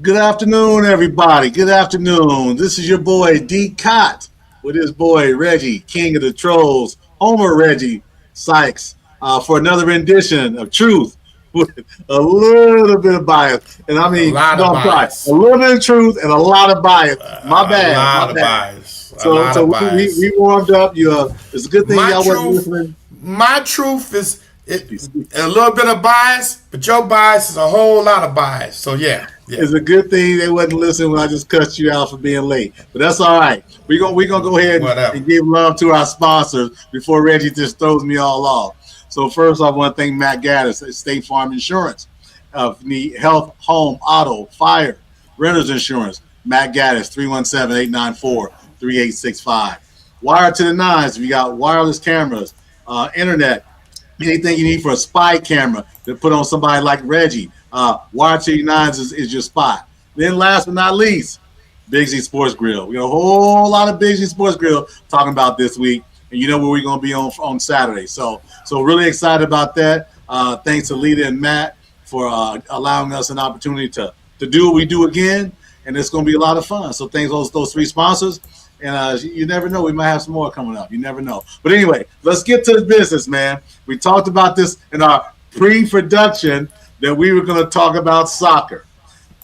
Good afternoon, everybody. Good afternoon. This is your boy DCot with his boy Reggie, King of the Trolls, Homer Reggie Sykes, for another rendition of Truth with a little bit of bias. And I A mean, lot no, of I'm sorry, a bias. little bit of truth and a lot of bias. My A bad, my lot of bad. bias. A So, lot so of we bias. warmed up. It's a good thing My y'all wasn't truth, listening. my truth is a little bit of bias, but your bias is a whole lot of bias. So yeah. It's a good thing they wasn't listening when I just cussed you out for being late. But that's all right. We're gonna go ahead and Whatever. give love to our sponsors before Reggie just throws me all off. So first I want to thank Matt Gaddis at State Farm Insurance. Need health, home, auto, fire, renters insurance. Matt Gaddis, 317-894-3865. Wire to the nines. We got wireless cameras, internet, anything you need for a spy camera to put on somebody like Reggie. Wire to your nines is your spot. Then last but not least, Big Z Sports Grill. We got a whole lot of Big Z Sports Grill talking about this week, and you know where we're going to be on Saturday. So really excited about that. Thanks to Lita and Matt for allowing us an opportunity to do what we do again, and it's going to be a lot of fun. So thanks those three sponsors. And you never know, we might have some more coming up. You never know. But anyway, let's get to the business, man. We talked about this in our pre-production that we were going to talk about soccer.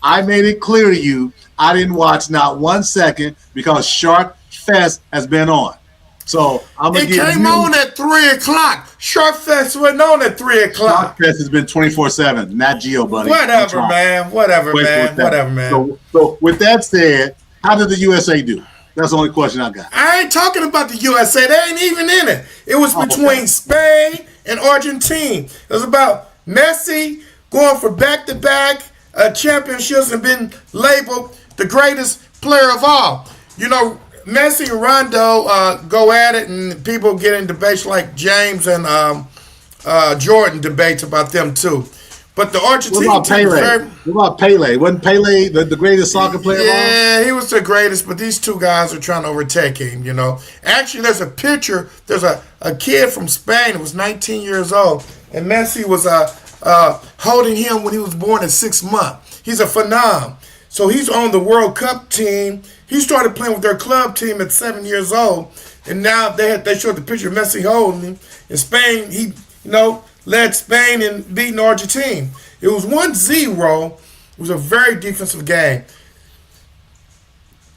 I made it clear to you I didn't watch not 1 second because Shark Fest has been on. So I'm going It to give came you. on at 3 o'clock. Shark Fest went on at 3 o'clock. Shark Fest has been 24/7. Nat Geo, buddy. Whatever, man. Whatever, man. 24/7. Whatever, man. So with that said, how did the USA do? That's the only question I got. I ain't talking about the USA. They ain't even in it. It was between Spain and Argentina. It was about Messi going for back-to-back championships and been labeled the greatest player of all. You know, Messi and Rondo go at it, and people get in debates like James and Jordan debates about them too. But the Argentine What about Pele? What about Pele? Wasn't Pele the greatest soccer player of all? Yeah, he was the greatest, but these two guys are trying to overtake him, you know. Actually, there's a picture. There's a kid from Spain who was 19 years old, and Messi was holding him when he was born at 6 months. He's a phenom. So he's on the World Cup team. He started playing with their club team at 7 years old, and now they showed the picture of Messi holding him. In Spain, he led Spain in beating Argentina. It was 1-0. It was a very defensive game.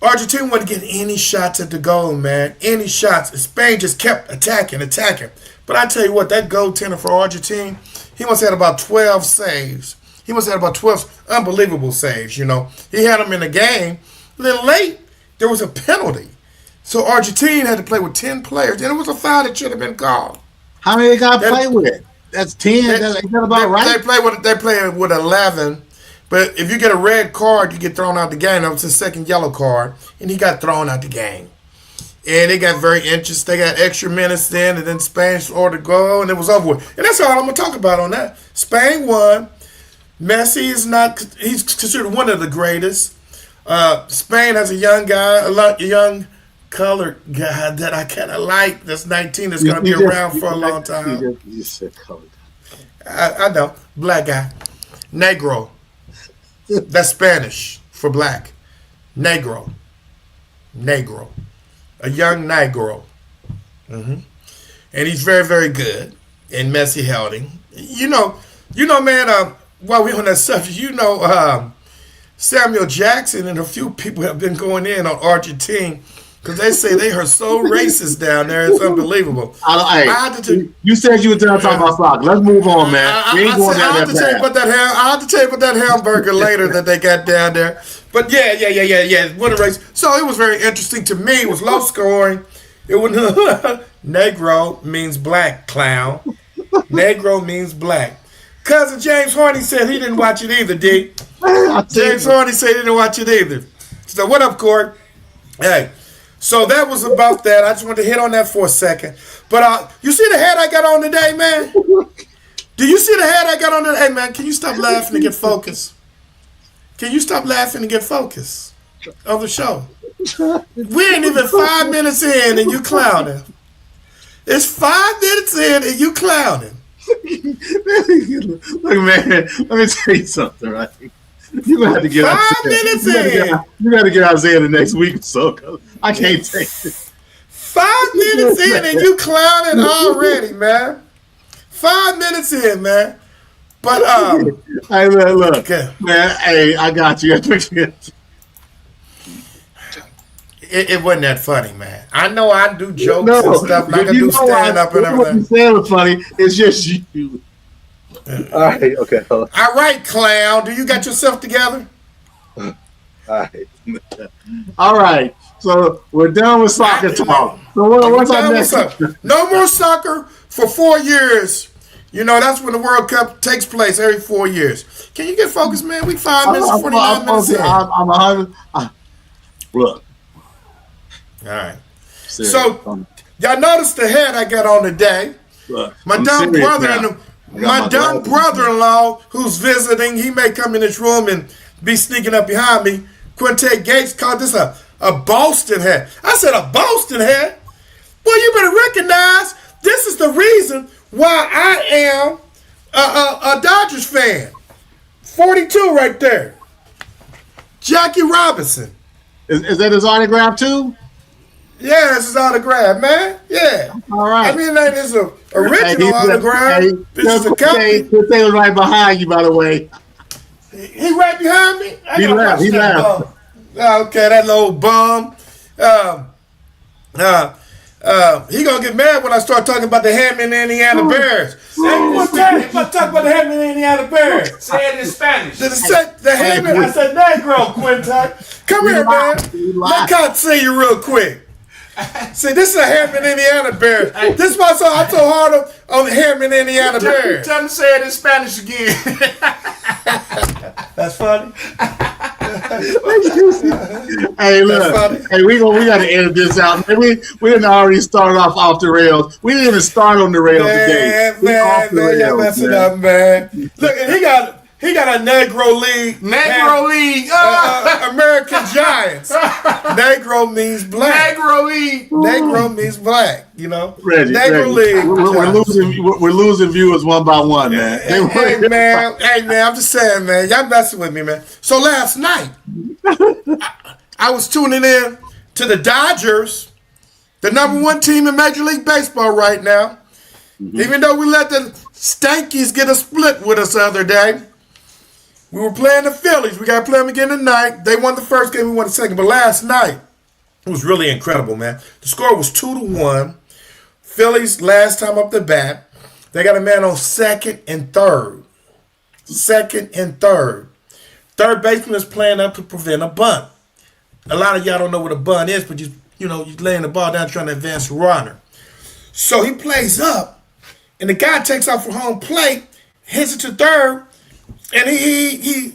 Argentina wasn't getting any shots at the goal, man. Any shots. Spain just kept attacking. But I tell you what, that goaltender for Argentina, he must have had about 12 saves. He must have had about 12 unbelievable saves, you know. He had them in the game. Then late, there was a penalty. So Argentina had to play with 10 players. And it was a foul that should have been called. How many they got to play with? That's 10. Is that about right? They play with 11. But if you get a red card, you get thrown out the game. That was his second yellow card, and he got thrown out the game. And they got very anxious. They got extra minutes then, and then Spain scored a goal, and it was over with. And that's all I'm going to talk about on that. Spain won. Messi he's considered one of the greatest. Spain has a young guy, a young colored guy that I kind of like. That's 19. That's going to be around for a long time. You said colored. I know. Black guy. Negro. That's Spanish for black. Negro. A young Negro. And he's very, very good. And Messi held him. You know, man, while we're on that subject, Samuel Jackson and a few people have been going in on Argentina because they say they are so racist down there. It's unbelievable. You said you were done talking about soccer. Let's move on, man. I have to tell you about that hamburger later that they got down there. But yeah. What a race. So it was very interesting to me. It was low scoring. It was Negro means black, clown. Negro means black. Cousin James Harney said he didn't watch it either, D. James Harney said he didn't watch it either. So what up, Court? Hey. So that was about that. I just wanted to hit on that for a second. But you see the hat I got on today, man? Do you see the hat I got on today? Hey, man, can you stop laughing and get focused? Can you stop laughing and get focused on the show? We ain't even 5 minutes in and you clowning. It's 5 minutes in and you clowning. Look, man, let me tell you something, right? You're gonna have to get 5 minutes in. You got to get Isaiah the next week or so. 'Cause I can't take it. 5 minutes in and you clowning already, man. 5 minutes in, man. But Hey, look, okay. man. Hey, I got you. It wasn't that funny, man. I know I do jokes and stuff. Like I do stand up and everything. What you saying was funny. It's just you. All right. Okay. All right, clown. Do you got yourself together? All right. All right. So we're done with soccer talk. So what's our next? No more soccer for 4 years. You know, that's when the World Cup takes place every 4 years. Can you get focused, man? We 5 minutes, 49 minutes in. I'm 100. Look. All right. Serious. So, y'all noticed the hat I got on today. Look, my dumb brother-in-law who's visiting, he may come in this room and be sneaking up behind me. Quinte Gates called this a Boston hat. I said, a Boston hat? Well, you better recognize this is the reason why I am a Dodgers fan. 42 right there. Jackie Robinson. Is that his autograph too? Yeah, it's his autograph, man. Yeah. All right. I mean, that is an original autograph. This is a copy. He was right behind you, by the way. He right behind me? He left. Okay, that little bum. He gonna get mad when I start talking about the Hammond, Indiana Bears. Hey, what's that? If I talk about the Hammond, Indiana Bears, say it in Spanish. The Hammond, I said Negro, Quinton. Come here, man. Let Cotton see you real quick. See, this is a Hammond, Indiana Bears. This is my song. I'm so hard on the Hammond, Indiana Bears. Tell him to say it in Spanish again. That's funny. Hey, look. Hey, we got to edit this out. Man, we didn't already start off the rails. We didn't even start on the rails today. Man, y'all messing up, man. Look, he got a Negro League. League. American Giants. Negro means black. Negro League. Negro means black. You know. Reggie, League. We're losing viewers one by one, man. Hey, man. I'm just saying, man. Y'all messing with me, man. So last night, I was tuning in to the Dodgers, the #1 team in Major League Baseball right now. Mm-hmm. Even though we let the Stankies get a split with us the other day. We were playing the Phillies. We got to play them again tonight. They won the first game. We won the second. But last night, it was really incredible, man. The score was 2-1. Phillies, last time up the bat, they got a man on second and third. Third baseman is playing up to prevent a bunt. A lot of y'all don't know what a bunt is, but you're laying the ball down trying to advance a runner. So he plays up, and the guy takes off for home plate, hits it to third, and he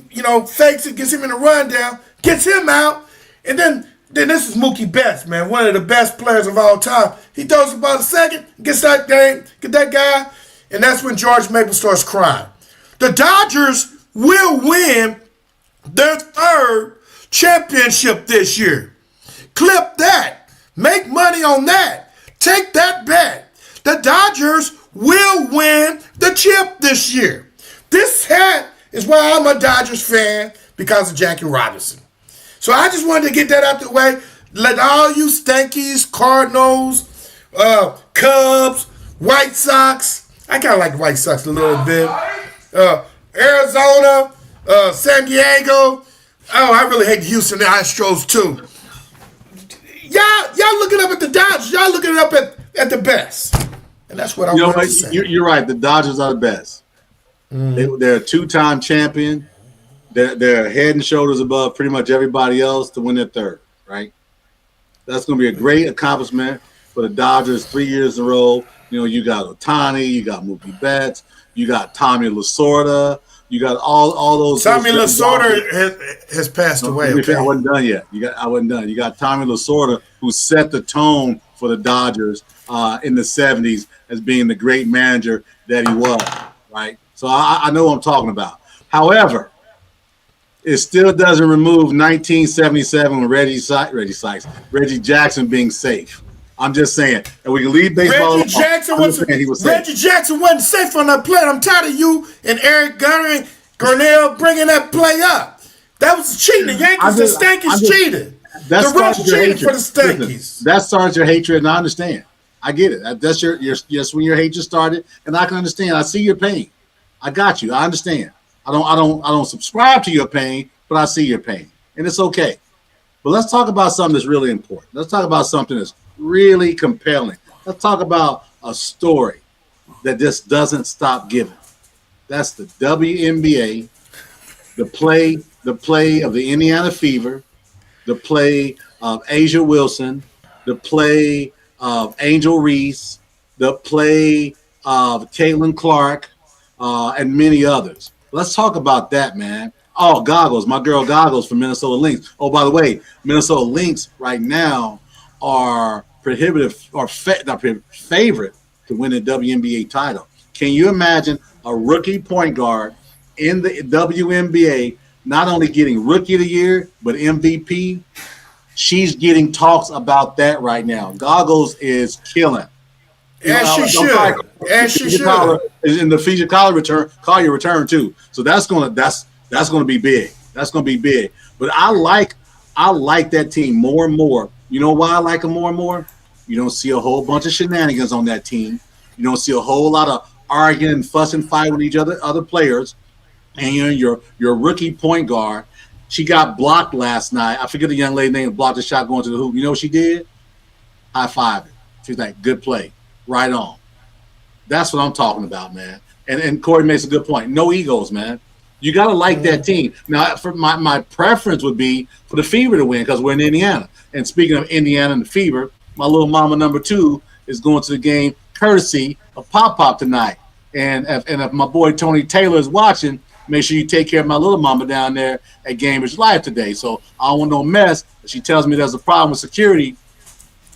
fakes it, gets him in the rundown, gets him out, and then this is Mookie Betts, man, one of the best players of all time. He throws the ball to second, get that guy, and that's when George Maple starts crying. The Dodgers will win their third championship this year. Clip that. Make money on that. Take that bet. The Dodgers will win the chip this year. This hat is why I'm a Dodgers fan, because of Jackie Robinson. So I just wanted to get that out the way. Let all you Stankies, Cardinals, Cubs, White Sox. I kind of like the White Sox a little bit. Arizona, San Diego. Oh, I really hate Houston Astros too. Y'all looking up at the Dodgers. Y'all looking up at the best. And that's what I want to say. You're right. The Dodgers are the best. They're a two-time champion. They're head and shoulders above pretty much everybody else to win their third, right? That's going to be a great accomplishment for the Dodgers 3 years in a row. You got Ohtani, you got Mookie Betts, you got Tommy Lasorda, you got all those. Tommy Lasorda has passed away. Okay? I wasn't done yet. I wasn't done. You got Tommy Lasorda, who set the tone for the Dodgers in the 70s as being the great manager that he was, right? So I know what I'm talking about. However, it still doesn't remove 1977 when Reggie Jackson being safe. I'm just saying, and we can leave baseball. Reggie Jackson wasn't safe on that play. I'm tired of you and Eric Garner and Garnell bringing that play up. That was cheating. The Yankees, the Stankies cheated. That The Reds starts your cheated hatred. for the Stankies. That starts your hatred, and I understand. I get it. That's your when your hatred started, and I can understand. I see your pain. I got you. I understand. I don't subscribe to your pain, but I see your pain, and it's okay. But let's talk about something that's really important. Let's talk about something that's really compelling. Let's talk about a story that just doesn't stop giving. That's the WNBA, the play of the Indiana Fever, the play of Asia Wilson, the play of Angel Reese, the play of Caitlin Clark, and many others. Let's talk about that, man. Oh, Goggles, my girl Goggles from Minnesota Lynx. Oh, by the way, Minnesota Lynx right now are prohibitive or favorite to win the WNBA title. Can you imagine a rookie point guard in the WNBA not only getting Rookie of the Year, but MVP? She's getting talks about that right now. Goggles is killing. And she should. And she should. In the Feature Collier return too. So that's gonna be big. That's gonna be big. But I like that team more and more. You know why I like them more and more? You don't see a whole bunch of shenanigans on that team. You don't see a whole lot of arguing and fuss and fight with each other players. And your rookie point guard, she got blocked last night. I forget the young lady name, blocked the shot going to the hoop. You know what she did? High five it. She's like, good play. Right on. That's what I'm talking about, man. And Corey makes a good point. No egos, man. You got to like that team. Now, for my preference would be for the Fever to win because we're in Indiana. And speaking of Indiana and the Fever, my little mama number 2 is going to the game courtesy of Pop tonight. And if my boy Tony Taylor is watching, make sure you take care of my little mama down there at Gamers Live today. So I don't want no mess. If she tells me there's a problem with security,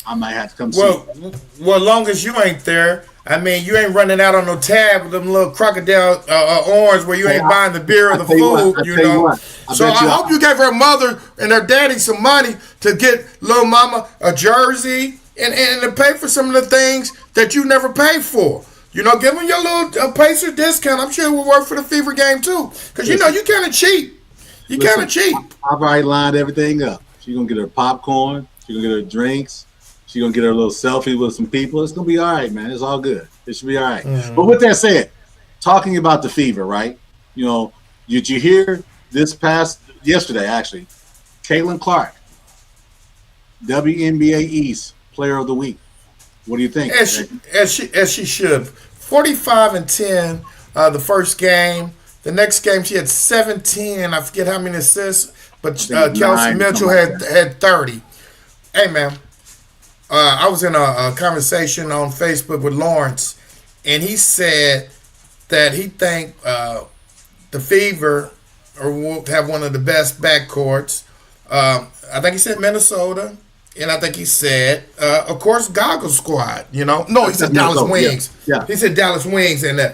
I might have to come see her. Well, long as you ain't there, I mean, you ain't running out on no tab with them little crocodile orange where you ain't buying the beer or the food, you know. So I hope you gave her mother and her daddy some money to get little mama a jersey and to pay for some of the things that you never paid for. You know, give them your little Pacer discount. I'm sure it will work for the Fever game too. Because, you know, you kind of cheap. You kind of cheap. I've already lined everything up. She's going to get her popcorn. She's going to get her drinks. She's going to get her little selfie with some people. It's going to be all right, man. It's all good. It should be all right. Mm-hmm. But with that said, talking about the Fever, right? You know, did you hear yesterday, actually, Caitlin Clark, WNBA East Player of the Week. What do you think? As she should. 45 and 10 the first game. The next game she had 17. I forget how many assists, but Kelsey Mitchell had 30. Hey, man. I was in a conversation on Facebook with Lawrence, and he said that he think the Fever will have one of the best backcourts. I think he said Minnesota, and I think he said, of course, Goggles squad. You know, no, he said Dallas Wings. Yeah. He said Dallas Wings, and I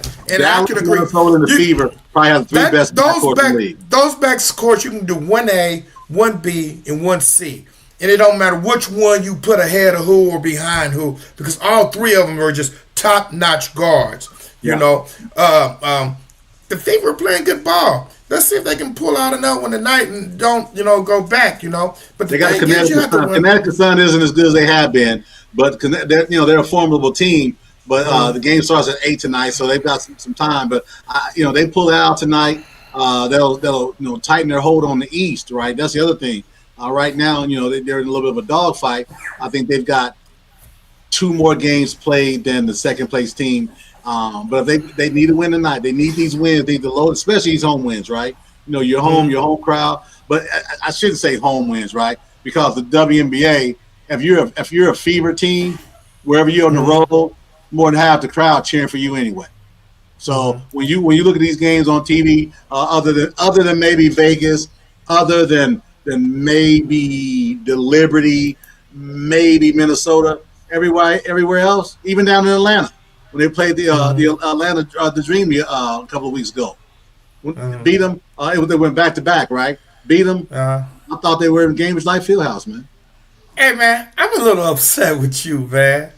can agree. Minnesota and the Fever probably have the 3 best backcourts in the league. Those backcourts you can do 1A, 1B, and 1C. And it don't matter which one you put ahead of who or behind who, because all 3 of them are just top-notch guards. You know, the Fever are playing good ball. Let's see if they can pull out another one tonight and don't, go back. But they got Connecticut Sun. Connecticut Sun isn't as good as they have been, but they're a formidable team. But the game starts at 8 tonight, so they've got some time. But they pull it out tonight. They'll tighten their hold on the East. Right, that's the other thing. Right now, they're in a little bit of a dogfight. I think they've got 2 more games played than the second place team. But if they need to win tonight, they need these wins. They need to load, especially these home wins, right? Your home crowd. But I shouldn't say home wins, right? Because the WNBA, if you're a Fever team, wherever you're on the road, more than half the crowd cheering for you anyway. So when you look at these games on TV, other than maybe Vegas, other than maybe the Liberty, maybe Minnesota, everywhere else, even down in Atlanta, when they played the Atlanta the Dream a couple of weeks ago, beat them. They went back to back, right? Beat them. I thought they were in Gamers Life Fieldhouse, man. Hey, man, I'm a little upset with you, man.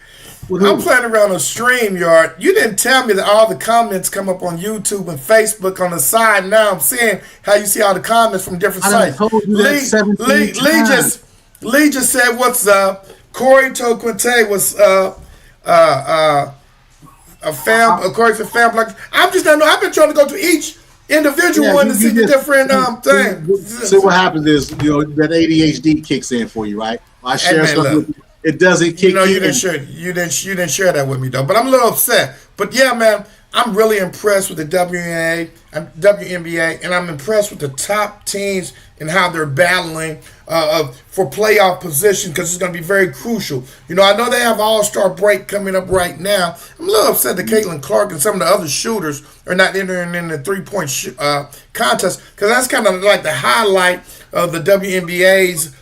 With I'm who? playing around on StreamYard. You didn't tell me that all the comments come up on YouTube and Facebook on the side. Now I'm seeing how you see all the comments from different I done sites. told you that 17 times. Lee just said, "What's up?" Corey told Quinte was a fam. Corey said fam. Like I'm just don't know. I've been trying to go to each individual one to see the different things. So what happens is, that ADHD kicks in for you, right? I share man, stuff look. with you. It doesn't kick in. You didn't share that with me though. But I'm a little upset. But yeah, man, I'm really impressed with the WNBA, and I'm impressed with the top teams and how they're battling for playoff position because it's going to be very crucial. I know they have All-Star break coming up right now. I'm a little upset that Caitlin Clark and some of the other shooters are not entering in the three-point contest because that's kind of like the highlight of the WNBA's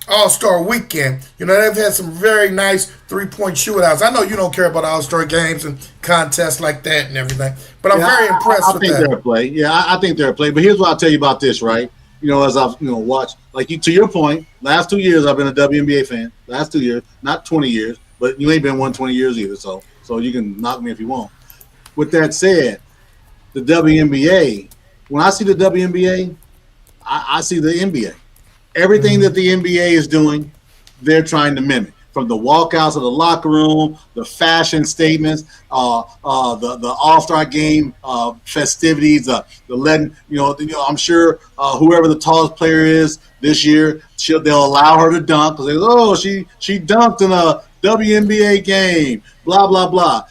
All-Star weekend. They've had some very nice three-point shootouts. I know you don't care about All-Star games and contests like that and everything, but I'm very impressed with that. I think they're a play. Yeah, I think they're a play. But here's what I'll tell you about this, right? As I've watched, to your point, last 2 years I've been a WNBA fan. Last 2 years, not 20 years, but you ain't been 20 years either. So you can knock me if you want. With that said, the WNBA, when I see the WNBA, I see the NBA. Everything that the NBA is doing, they're trying to mimic. From the walkouts of the locker room, the fashion statements, the All-Star game festivities, the letting I'm sure whoever the tallest player is this year, they'll allow her to dunk because she dunked in a WNBA game, blah blah blah.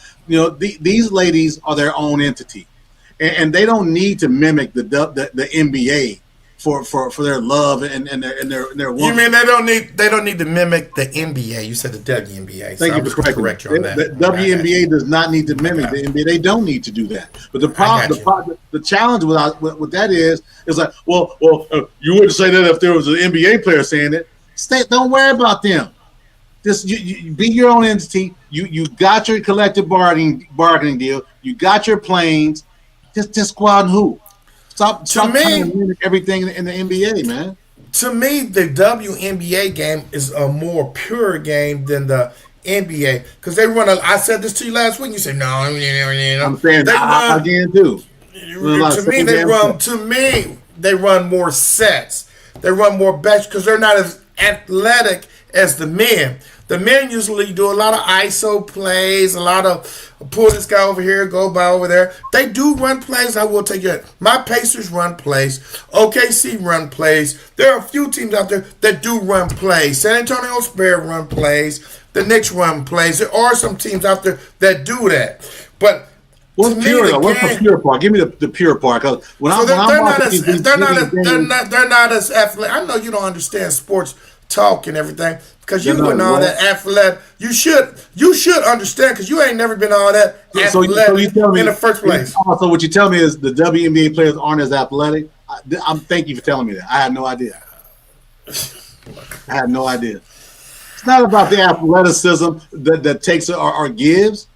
These ladies are their own entity, and they don't need to mimic the NBA. For their love and their woman. You mean they don't need to mimic the NBA? You said the WNBA. Thank you for correct you on that. The WNBA does not need to mimic the NBA. They don't need to do that. But the challenge with that is like, you wouldn't say that if there was an NBA player saying it. Don't worry about them. Just you be your own entity. You got your collective bargaining deal. You got your planes. Just go out and hoop. Stop trying to mimic everything in the NBA, man. To me, the WNBA game is a more pure game than the NBA because they run. I said this to you last week. You said no. I'm saying again too. To me, they run more sets. They run more bets because they're not as athletic as the men. The men usually do a lot of ISO plays, a lot of pull this guy over here, go by over there. They do run plays. I will take it. My Pacers run plays. OKC run plays. There are a few teams out there that do run plays. San Antonio Spurs run plays. The Knicks run plays. There are some teams out there that do that. But what's the pure part? Give me the pure part. Because they're not as athletic. I know you don't understand sports talk and everything because you were all that athletic. You should understand because you ain't never been all that athletic in the first place. So what you tell me is the WNBA players aren't as athletic. Thank you for telling me that. I had no idea. It's not about the athleticism that takes or gives.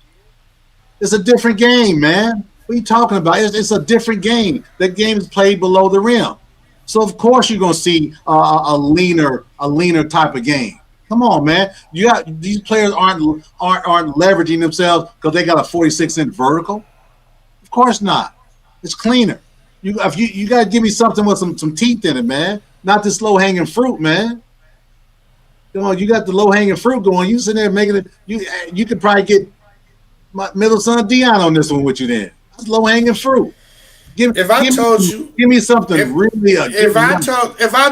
It's a different game, man. What are you talking about? It's a different game. That game is played below the rim. So of course you're gonna see a leaner type of game. Come on, man. These players aren't leveraging themselves because they got a 46-inch vertical. Of course not. It's cleaner. You gotta give me something with some teeth in it, man. Not this low hanging fruit, man. Come on, you got the low hanging fruit going. You sitting there making it. You could probably get my middle son Dion on this one with you then. That's low hanging fruit. Give me something really. If I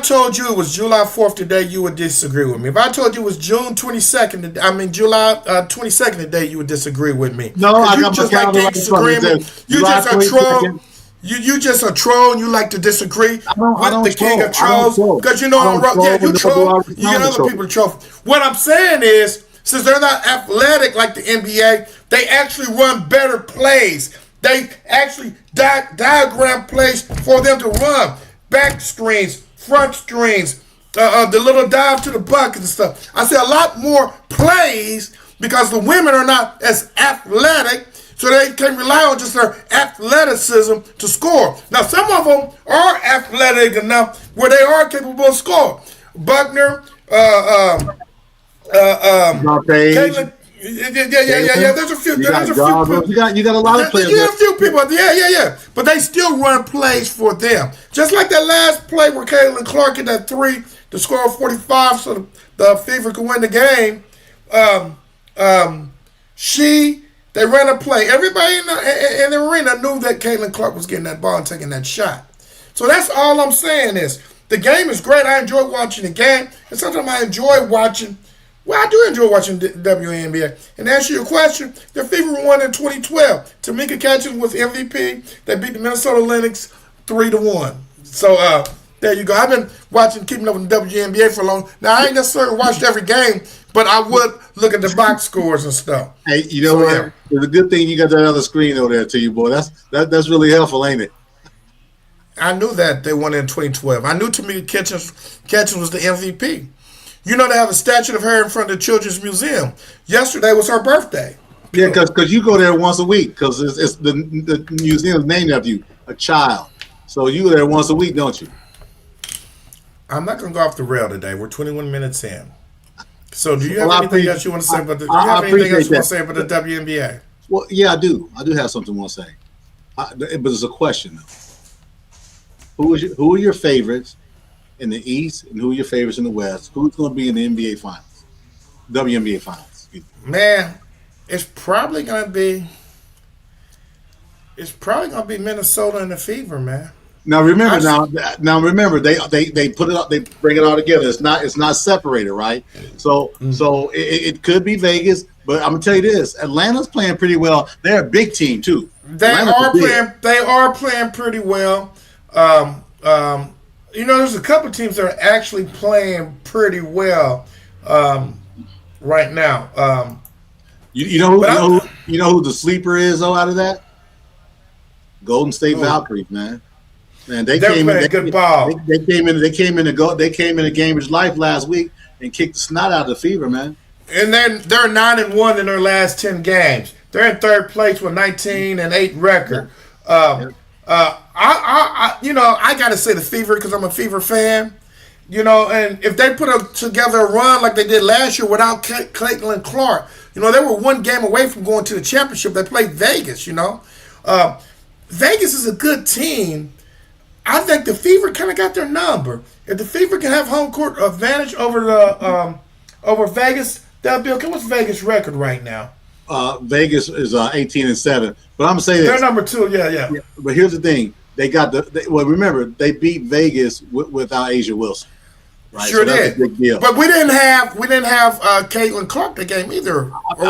told you it was July 4th today, you would disagree with me. If I told you it was June 22nd, July 22nd today, you would disagree with me. No, I got my calendar right in front of me. You just a troll. You just a troll and you like to disagree with the king of trolls. Because you troll. You get other people to troll. What I'm saying is, since they're not athletic like the NBA, they actually run better plays. They actually diagram plays for them to run. Back screens, front screens, the little dive to the bucket and stuff. I say a lot more plays because the women are not as athletic, so they can rely on just their athleticism to score. Now, some of them are athletic enough where they are capable of scoring. Buckner, Yeah. There's a few. You got a lot of players. Yeah, a few people. Yeah. But they still run plays for them. Just like that last play where Caitlin Clark hit that 3 to score 45 so the Fever could win the game. They ran a play. Everybody in the arena knew that Caitlin Clark was getting that ball and taking that shot. So that's all I'm saying is the game is great. I enjoy watching the game. And sometimes I enjoy watching. Well, I do enjoy watching WNBA. And to answer your question, the Fever won in 2012. Tamika Catchings was MVP. They beat the Minnesota Lynx 3-1. So there you go. I've been keeping up with the WNBA for a long. Now I ain't necessarily watched every game, but I would look at the box scores and stuff. Hey, you know what? It's a good thing you got that other screen over there to you, boy. That's really helpful, ain't it? I knew that they won in 2012. I knew Tamika Catchings was the MVP. You know they have a statue of her in front of the Children's Museum. Yesterday was her birthday. Yeah, because you go there once a week because it's the museum's named after you, a child. So you go there once a week, don't you? I'm not going to go off the rail today. We're 21 minutes in. So do you have anything else you want to say about the WNBA? Well, yeah, I do. I do have something I want to say. But it's a question, though. Who are your favorites in the East and who are your favorites in the West? Who's going to be in the NBA Finals? WNBA Finals. Man, it's probably going to be Minnesota and the Fever, man. Now remember, they put it up, they bring it all together. It's not separated, right? So it could be Vegas, but I'm gonna tell you this: Atlanta's playing pretty well. They're a big team too. They are playing pretty well. There's a couple of teams that are actually playing pretty well right now. You know who the sleeper is though out of that? Golden State Valkyries, man. Man, they came in good ball. They came in a game of life last week and kicked the snot out of the Fever, man. And then they're 9-1 in their last 10 games. They're in third place with 19-8 record. I gotta say the Fever because I'm a Fever fan. And if they put together a run like they did last year without Caitlin Clark, they were one game away from going to the championship. They played Vegas. Vegas is a good team. I think the Fever kind of got their number. If the Fever can have home court advantage over Vegas, that'll be okay. What's Vegas' record right now? Vegas is 18-7. But I'm gonna say this: they're number 2. Yeah. But here's the thing: remember they beat Vegas without Asia Wilson. Right? Sure did. That's a big deal. But we didn't have Caitlin Clark the game either. I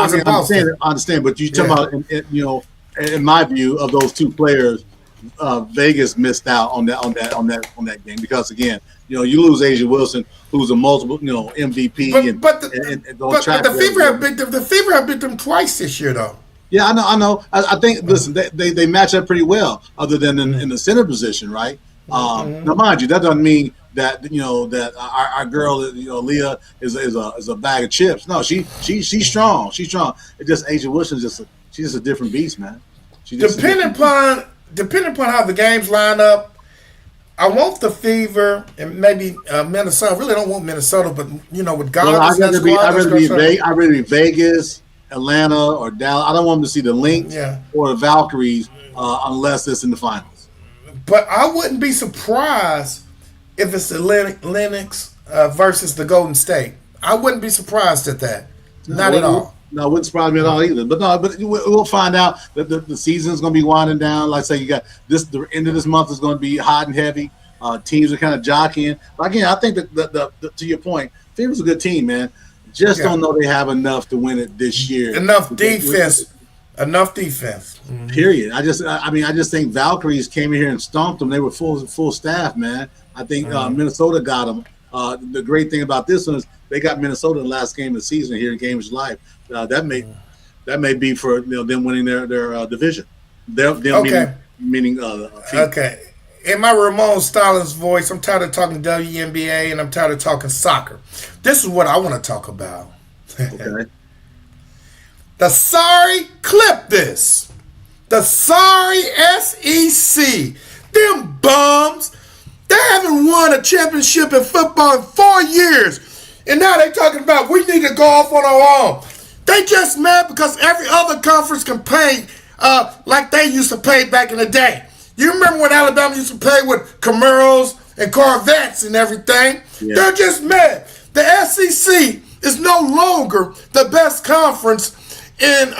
understand, but you talking about in my view of those two players. Vegas missed out on that game because again, you lose Asia Wilson, who's a multiple MVP, but the Fever have beat them twice this year though. Yeah, I know. I think listen, they match up pretty well, other than in the center position, right? Now, mind you, that doesn't mean that that our girl Leah is a bag of chips. No, she's strong. She's strong. It's just Asia Wilson's she's just a different beast, man. Depending upon how the games line up, I want the Fever and maybe Minnesota. I really don't want Minnesota, but with God, I'd rather be Vegas, Atlanta, or Dallas. I don't want them to see the Lynx or the Valkyries unless it's in the finals. But I wouldn't be surprised if it's the Lynx versus the Golden State. I wouldn't be surprised at that. Not at all. No, it wouldn't surprise me at all either. But we'll find out that the season's going to be winding down. Like I say, you got the end of this month is going to be hot and heavy. Teams are kind of jockeying. But again, I think that to your point, Fever's a good team, man. Just don't know they have enough to win it this year. Enough defense. Mm-hmm. Period. I just think Valkyries came in here and stomped them. They were full staff, man. I think Minnesota got them. The great thing about this one is they got Minnesota in the last game of the season here in Games Live. That may be for them winning their division. Meaning okay. In my Ramon Stallings voice, I'm tired of talking WNBA and I'm tired of talking soccer. This is what I want to talk about. Okay. Clip this. The sorry SEC. Them bums. They haven't won a championship in football in 4 years. And now they're talking about we need to go off on our own. They just mad because every other conference can pay like they used to pay back in the day. You remember when Alabama used to pay with Camaros and Corvettes and everything? Yeah. They're just mad. The SEC is no longer the best conference in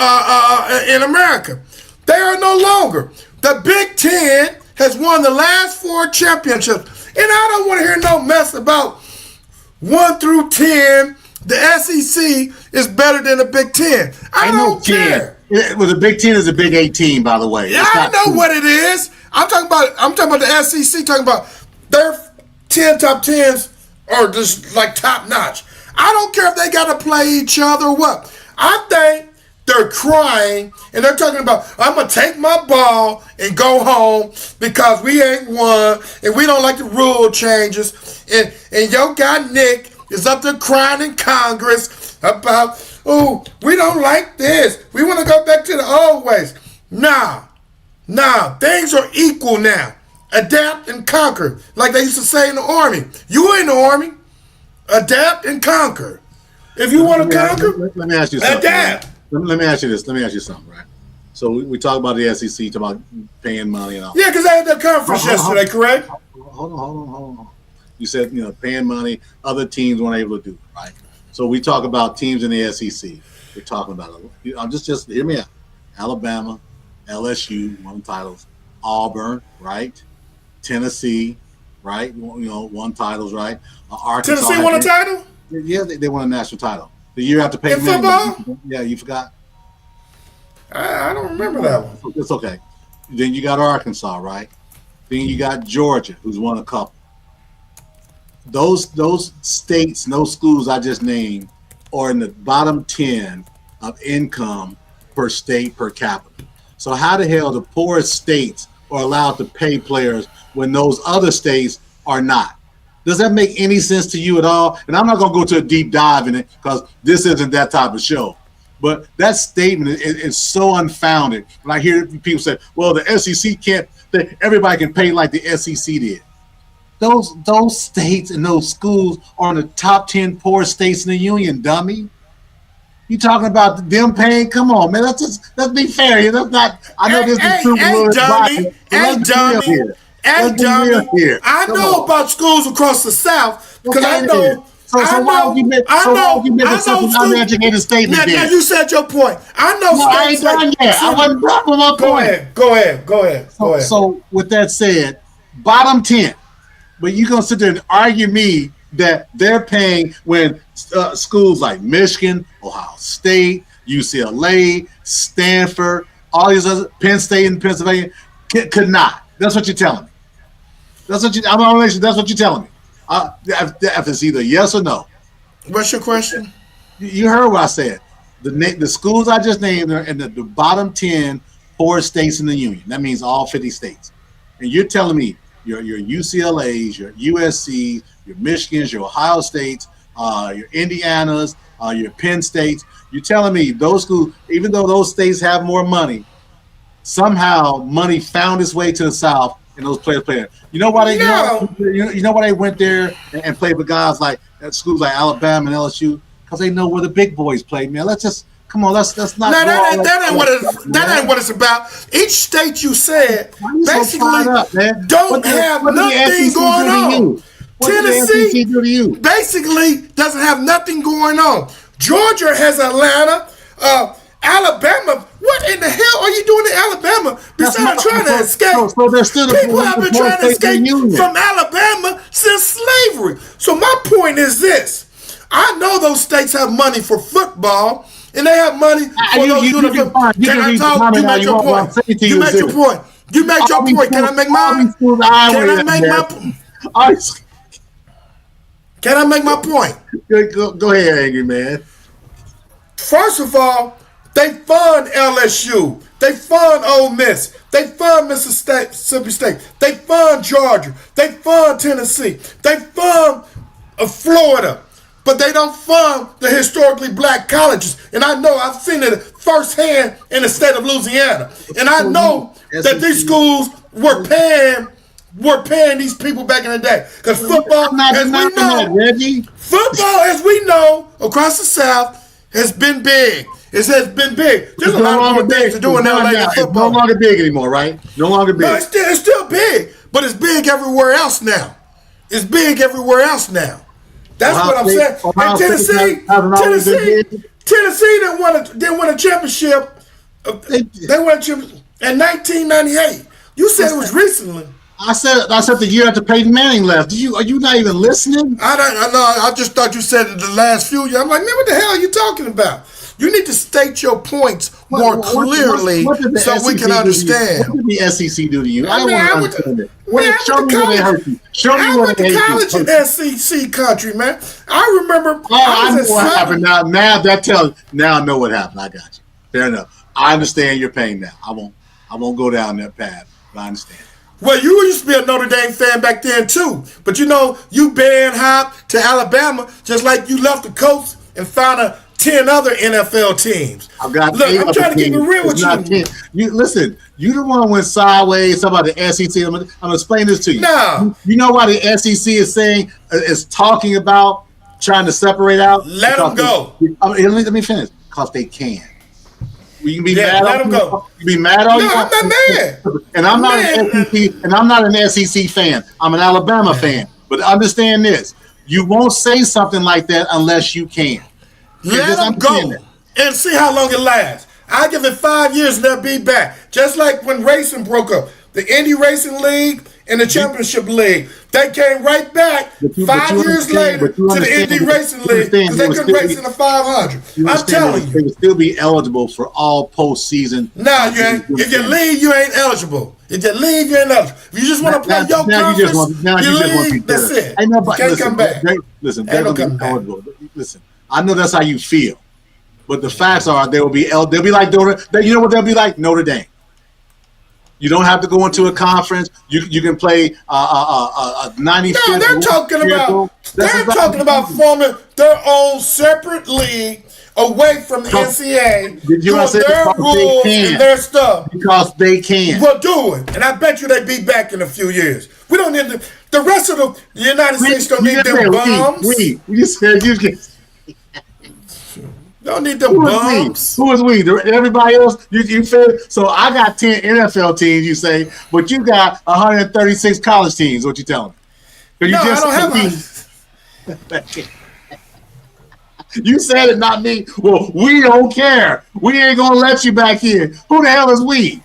America. They are no longer. The Big Ten has won the last 4 championships. And I don't want to hear no mess about 1 through 10. The SEC is better than the Big Ten. I don't care. Well, the Big Ten is a Big 18, by the way. Yeah, I know what it is. I'm talking about the SEC. Talking about their 10 top 10s are just like top notch. I don't care if they got to play each other or what. I think they're crying and they're talking about, I'm going to take my ball and go home because we ain't won and we don't like the rule changes. And your guy Nick is up there crying in Congress about, oh, we don't like this. We want to go back to the old ways. Nah, things are equal now. Adapt and conquer, like they used to say in the Army. You in the Army, adapt and conquer. If you want to conquer, let me ask you something. Adapt. Let me ask you this. Let me ask you something, right? So we talk about the SEC, talk about paying money and all. Yeah, because they had their conference yesterday, correct? Hold on. You said, paying money, other teams weren't able to do it, right? So we talk about teams in the SEC. We're talking about it. I'm just hear me out. Alabama, LSU won titles. Auburn, right? Tennessee, right? Won titles, right? Arkansas. Tennessee won a title? Yeah, they won a national title. The year after Peyton Manning. In football? Yeah, you forgot. I don't remember that one. It's okay. Then you got Arkansas, right? Then you got Georgia, who's won a couple. Those states, those schools I just named, are in the bottom 10 of income per state per capita. So how the hell the poorest states are allowed to pay players when those other states are not? Does that make any sense to you at all? And I'm not going to go to a deep dive in it because this isn't that type of show. But that statement is so unfounded. When I hear people say, well, the SEC can't, everybody can pay like the SEC did. Those states and those schools are in the top 10 poorest states in the union, dummy. You talking about them paying? Come on, man. Let's be fair. That's not. I know this is true. Hey, dummy. I know about schools across the South because I know. So why would you make such an uneducated statement? Now you said your point. I know. No, I ain't done yet. I wasn't done with my point. Go ahead. So with that said, bottom 10. But you're going to sit there and argue me that they're paying when schools like Michigan, Ohio State, UCLA, Stanford, all these other, Penn State and Pennsylvania could not. That's what you're telling me. That's what you're telling me. If it's either yes or no. What's your question? You heard what I said. The schools I just named are in the bottom 10 poorest states in the union. That means all 50 states. And you're telling me your UCLAs, your USCs, your Michigans, your Ohio States, your Indianas, your Penn States. You're telling me those schools, even though those states have more money, somehow money found its way to the South and those players played. You know why they? No. You know why they went there and played with guys like at schools like Alabama and LSU? Because they know where the big boys play. Man, let's just come on. Let's not. No, that ain't what it's about. Each state you said basically don't have nothing going on. Tennessee basically doesn't have nothing going on. Georgia has Atlanta. Alabama, what in the hell are you doing in Alabama besides trying to escape? So they're still people have been trying to escape from Alabama since slavery. So my point is this. I know those states have money for football, and they have money for those uniforms. Can I talk? You made your point. You made your point. You made your point. Can I make mine? Can I make my point? Can I make my point? Go ahead, angry man. First of all, they fund LSU. They fund Ole Miss. They fund Mississippi State. They fund Georgia. They fund Tennessee. They fund Florida. But they don't fund the historically black colleges. And I know, I've seen it firsthand in the state of Louisiana. And I know that these schools were paying these people back in the day. Because football, as we know, across the South, has been big. It has been big. There's It's a no lot longer more things to big. do in LA than It's no football. longer big anymore, right? No longer big. No, it's still big, but it's big everywhere else now. It's big everywhere else now. That's Ohio what I'm State- saying. Ohio And State Tennessee, hasn't always been big. Tennessee didn't win a championship. They won a championship in 1998. You said it was recently. I said the year after Peyton Manning left. Are you not even listening? I know. I just thought you said it the last few years. I'm like, man, what the hell are you talking about? You need to state your points more clearly what did the so we SEC can do to you? understand. What did the SEC do to you? I don't I want to went understand it. I Show went me to where they college. hurt you. Show me I where went they to hurt college you. in SEC country, man. I remember. Oh, I was know at what Southern. happened. Now I know what happened. I got you. Fair enough. I understand your pain now. I won't go down that path, but I understand. Well, you used to be a Notre Dame fan back then too, but you band hopped to Alabama just like you left the coast and found 10 other NFL teams. I've got Look, 8 I'm other trying to keep it teams. real It's with not you. 10. You listen. You the one who went sideways about the SEC. I'm gonna explain this to you. No. You know why the SEC is saying is talking about trying to separate out? Let 'em go. Let me finish. Because they can. You can be mad. let 'em go. You be mad all you No, want. I'm not mad. And I'm not Man. an SEC. And I'm not an SEC fan. I'm an Alabama fan. But understand this: you won't say something like that unless you can. Let Just them understand go that. and see how long it lasts. I give it 5 years and they'll be back. Just like when racing broke up, the Indy Racing League and the Championship League, they came right back But you 5 years understand- later but you to the understand- Indy Racing you League understand because they they would couldn't still race be- in the 500. You I'm understand telling they you. would still be eligible for all postseason. No, you ain't. If you leave, you ain't eligible. If you leave, you ain't eligible. If you just want to play your conference, you just want to be leave, that's better. it. Ain't You nobody, can't listen, come back. Listen, Ain't they're no gonna coming be back. eligible. Listen, I know that's how you feel, but the facts are they'll be like you know what they'll be like? Notre Dame. You don't have to go into a conference. You can play a 95th. No, they're talking about forming their own separate league away from the NCAA, Did you doing say their because they rules can? and their stuff. Because they can. We'll do it, and I bet you they be back in a few years. We don't need the rest of the United States don't need them bums. You said you can. Don't need them Who bums. is we? Everybody else, you feel? So I got 10 NFL teams, you say, but you got 136 college teams. What you telling me? No, I don't have You said it, not me. Well, we don't care. We ain't gonna let you back in. Who the hell is we?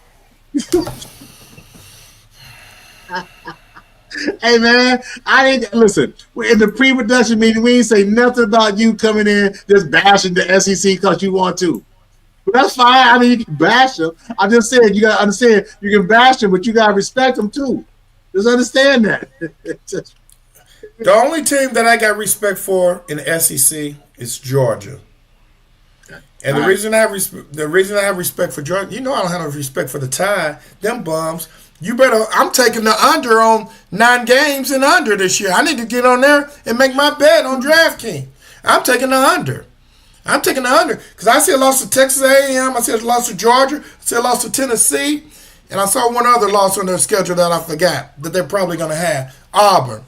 Hey man, I ain't listen. In the pre-production meeting, we ain't say nothing about you coming in just bashing the SEC because you want to. But that's fine. I mean, you can bash them. I just said you gotta understand you can bash them, but you gotta respect them too. Just understand that. The only team that I got respect for in the SEC is Georgia. And the reason I have respect for Georgia, I don't have no respect for the Tide. Them bums. I'm taking the under on 9 games and under this year. I need to get on there and make my bet on DraftKings. I'm taking the under. Because I see a loss to Texas A&M. I see a loss to Georgia. I see a loss to Tennessee. And I saw one other loss on their schedule that I forgot that they're probably going to have. Auburn.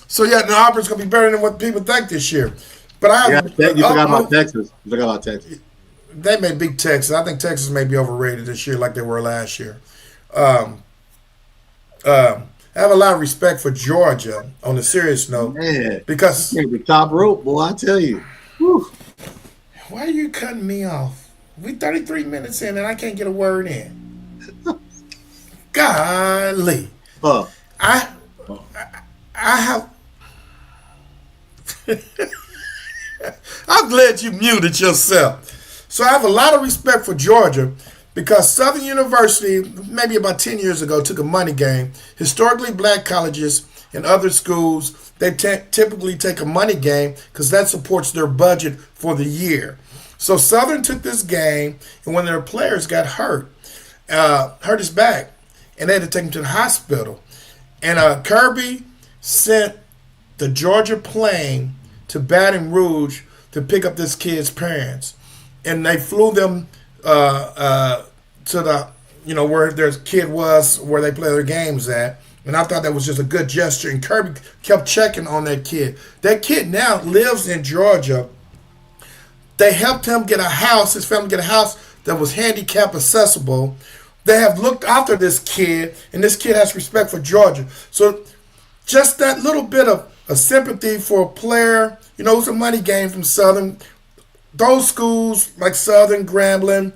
So, yeah, the Auburn's going to be better than what people think this year. But I you forgot about Texas. You forgot about Texas. They may beat Texas. I think Texas may be overrated this year like they were last year. I have a lot of respect for Georgia on a serious note. Man, because the top rope, boy, I tell you. Whew. Why are you cutting me off? We 33 minutes in and I can't get a word in. Golly. I have I'm glad you muted yourself. So I have a lot of respect for Georgia because Southern University, maybe about 10 years ago, took a money game. Historically black colleges and other schools, they typically take a money game because that supports their budget for the year. So Southern took this game, and when their players got hurt his back, and they had to take him to the hospital. And Kirby sent the Georgia plane to Baton Rouge to pick up this kid's parents. And they flew them to the, where their kid was, where they play their games at. And I thought that was just a good gesture. And Kirby kept checking on that kid. That kid now lives in Georgia They helped him get a house, his family get a house that was handicap accessible. They have looked after this kid, and this kid has respect for Georgia. So just that little bit of a sympathy for a player, you know, it's a money game from Southern. Those schools like Southern, Grambling,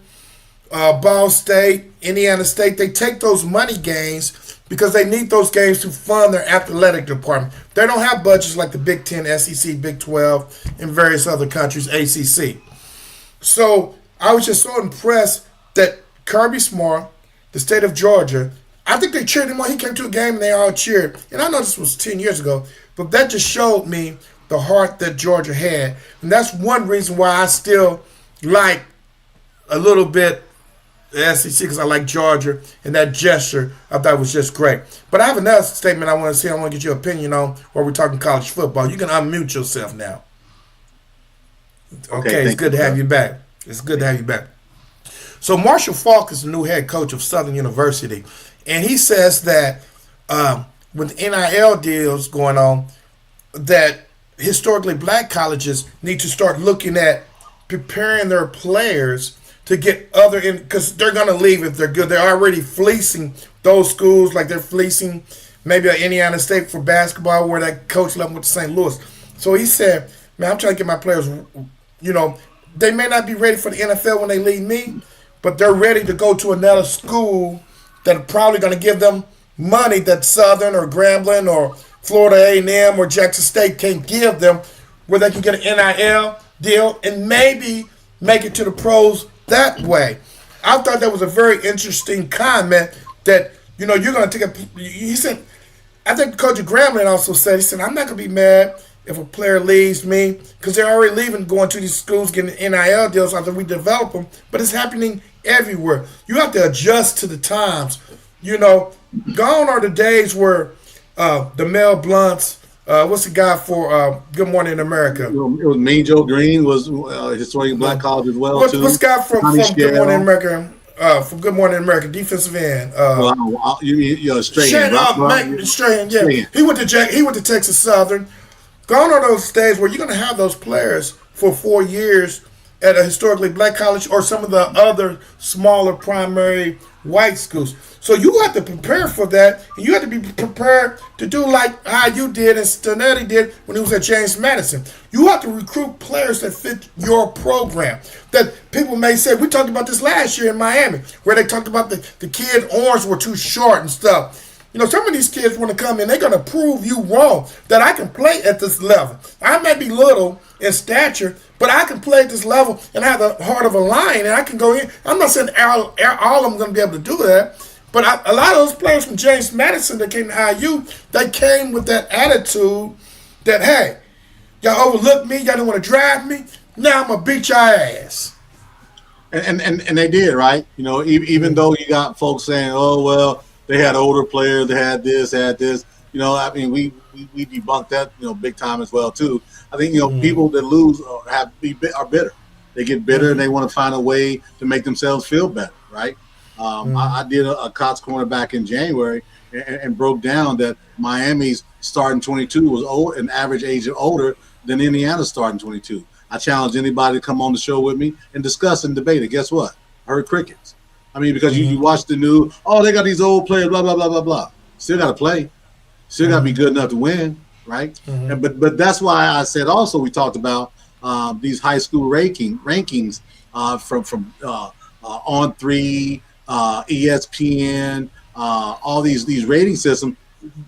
Ball State, Indiana State, they take those money gains because they need those games to fund their athletic department. They don't have budgets like the Big Ten, SEC, Big 12, and various other countries, ACC. So I was just so impressed that Kirby Smart, the state of Georgia, I think they cheered him on. He came to a game and they all cheered. And I know this was 10 years ago, but that just showed me the heart that Georgia had. And that's one reason why I still like a little bit the SEC, because I like Georgia, and that gesture I thought was just great. But I have another statement I want to say. I want to get your opinion on while we're talking college football. You can unmute yourself now. Okay, it's good to have you back. It's good to have you back. So Marshall Faulk is the new head coach of Southern University, and he says that with NIL deals going on, that historically black colleges need to start looking at preparing their players to get other in, because they're going to leave if they're good. They're already fleecing those schools, like they're fleecing maybe at Indiana State for basketball, where that coach left with St. Louis. So he said, man, I'm trying to get my players, you know, they may not be ready for the NFL when they leave me, but they're ready to go to another school that are probably going to give them money that Southern or Grambling or Florida A&M or Jackson State can't give them, where they can get an NIL deal and maybe make it to the pros that way. I thought that was a very interesting comment that, you know, you're going to take a, he said, I think Coach Grambling also said, he said, I'm not going to be mad if a player leaves me, because they're already leaving, going to these schools, getting NIL deals after we develop them, but it's happening everywhere. You have to adjust to the times. You know, gone are the days where the Mel Blunts, what's the guy for Good Morning America? It was Mean Joe Green, was historian black college as well, too. What's the guy from Good Morning America? From Good Morning America, defensive end. You mean Strahan? Strahan, yeah. He went to Texas Southern. Gone are those days where you're going to have those players for 4 years at a historically black college or some of the other smaller primary white schools. So you have to prepare for that, and you have to be prepared to do like how you did and Stinetti did when he was at James Madison. You have to recruit players that fit your program. That people may say, we talked about this last year in Miami, where they talked about the kid arms were too short and stuff. You know, some of these kids want to come in, they're going to prove you wrong, that I can play at this level. I may be little in stature, but I can play at this level and have the heart of a lion, and I can go in. I'm not saying all of them going to be able to do that, but a lot of those players from James Madison that came to IU, they came with that attitude that, hey, y'all overlooked me, y'all didn't want to draft me, now I'm going to beat your ass. And they did, right? You know, even though you got folks saying, oh, well, they had older players, they had this. You know, I mean, we debunked that, you know, big time as well, too. I think, you know, people that lose are bitter. They get bitter and they want to find a way to make themselves feel better, right? I did a Cots corner back in January and broke down that Miami's starting 22 was old, an average age of older than Indiana's starting 22. I challenged anybody to come on the show with me and discuss and debate it. Guess what? I heard crickets. I mean, because you watch the news, oh, they got these old players, blah, blah, blah, blah, blah. Still got to play. Still got to be good enough to win, right? And, but that's why I said also we talked about these high school rankings from On3, ESPN, all these rating systems.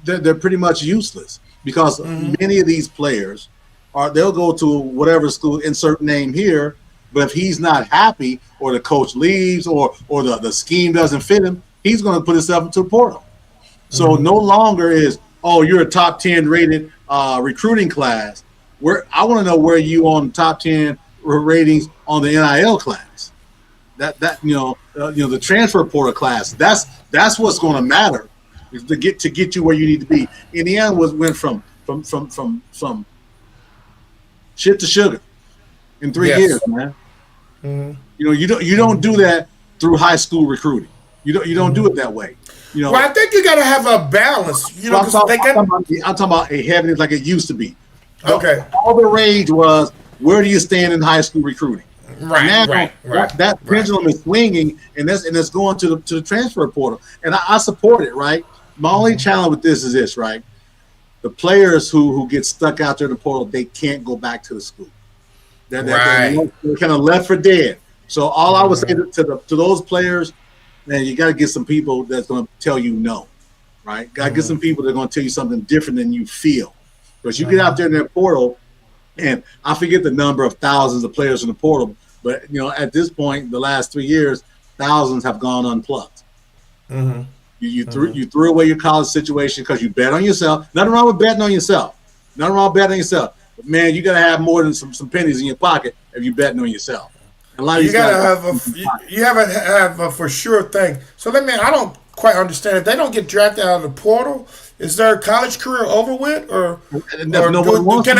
They're pretty much useless because many of these players they'll go to whatever school, insert name here, but if he's not happy or the coach leaves or the scheme doesn't fit him, he's going to put himself into the portal. So no longer is, oh, you're a top 10 rated recruiting class. I want to know where you on top 10 ratings on the NIL class. That the transfer portal class. That's what's going to matter to get you where you need to be. Indiana went from shit to sugar in 3 years, man. You know, you don't do that through high school recruiting. You don't do it that way. You know, well, I think you got to have a balance. You know, I'm talking about a heaviness like it used to be. Okay. All the rage was where do you stand in high school recruiting? Right, Now, right. that pendulum is swinging, and it's going to the transfer portal, and I support it. Right. My only challenge with this is this. Right. The players who get stuck out there in the portal, they can't go back to the school. They're kind of left for dead. So all I would say to those players, man, you got to get some people that's going to tell you no. Right. Got to get some people that are going to tell you something different than you feel. Because you get out there in that portal, and I forget the number of thousands of players in the portal, but at this point, the last 3 years, thousands have gone unplugged. Mm-hmm. You threw away your college situation because you bet on yourself. Nothing wrong with betting on yourself. Nothing wrong with betting on yourself. But man, you got to have more than some pennies in your pocket if you're betting on yourself. And a lot of you got to have a for sure thing. So I don't quite understand. If they don't get drafted out of the portal, is their college career over with, or can they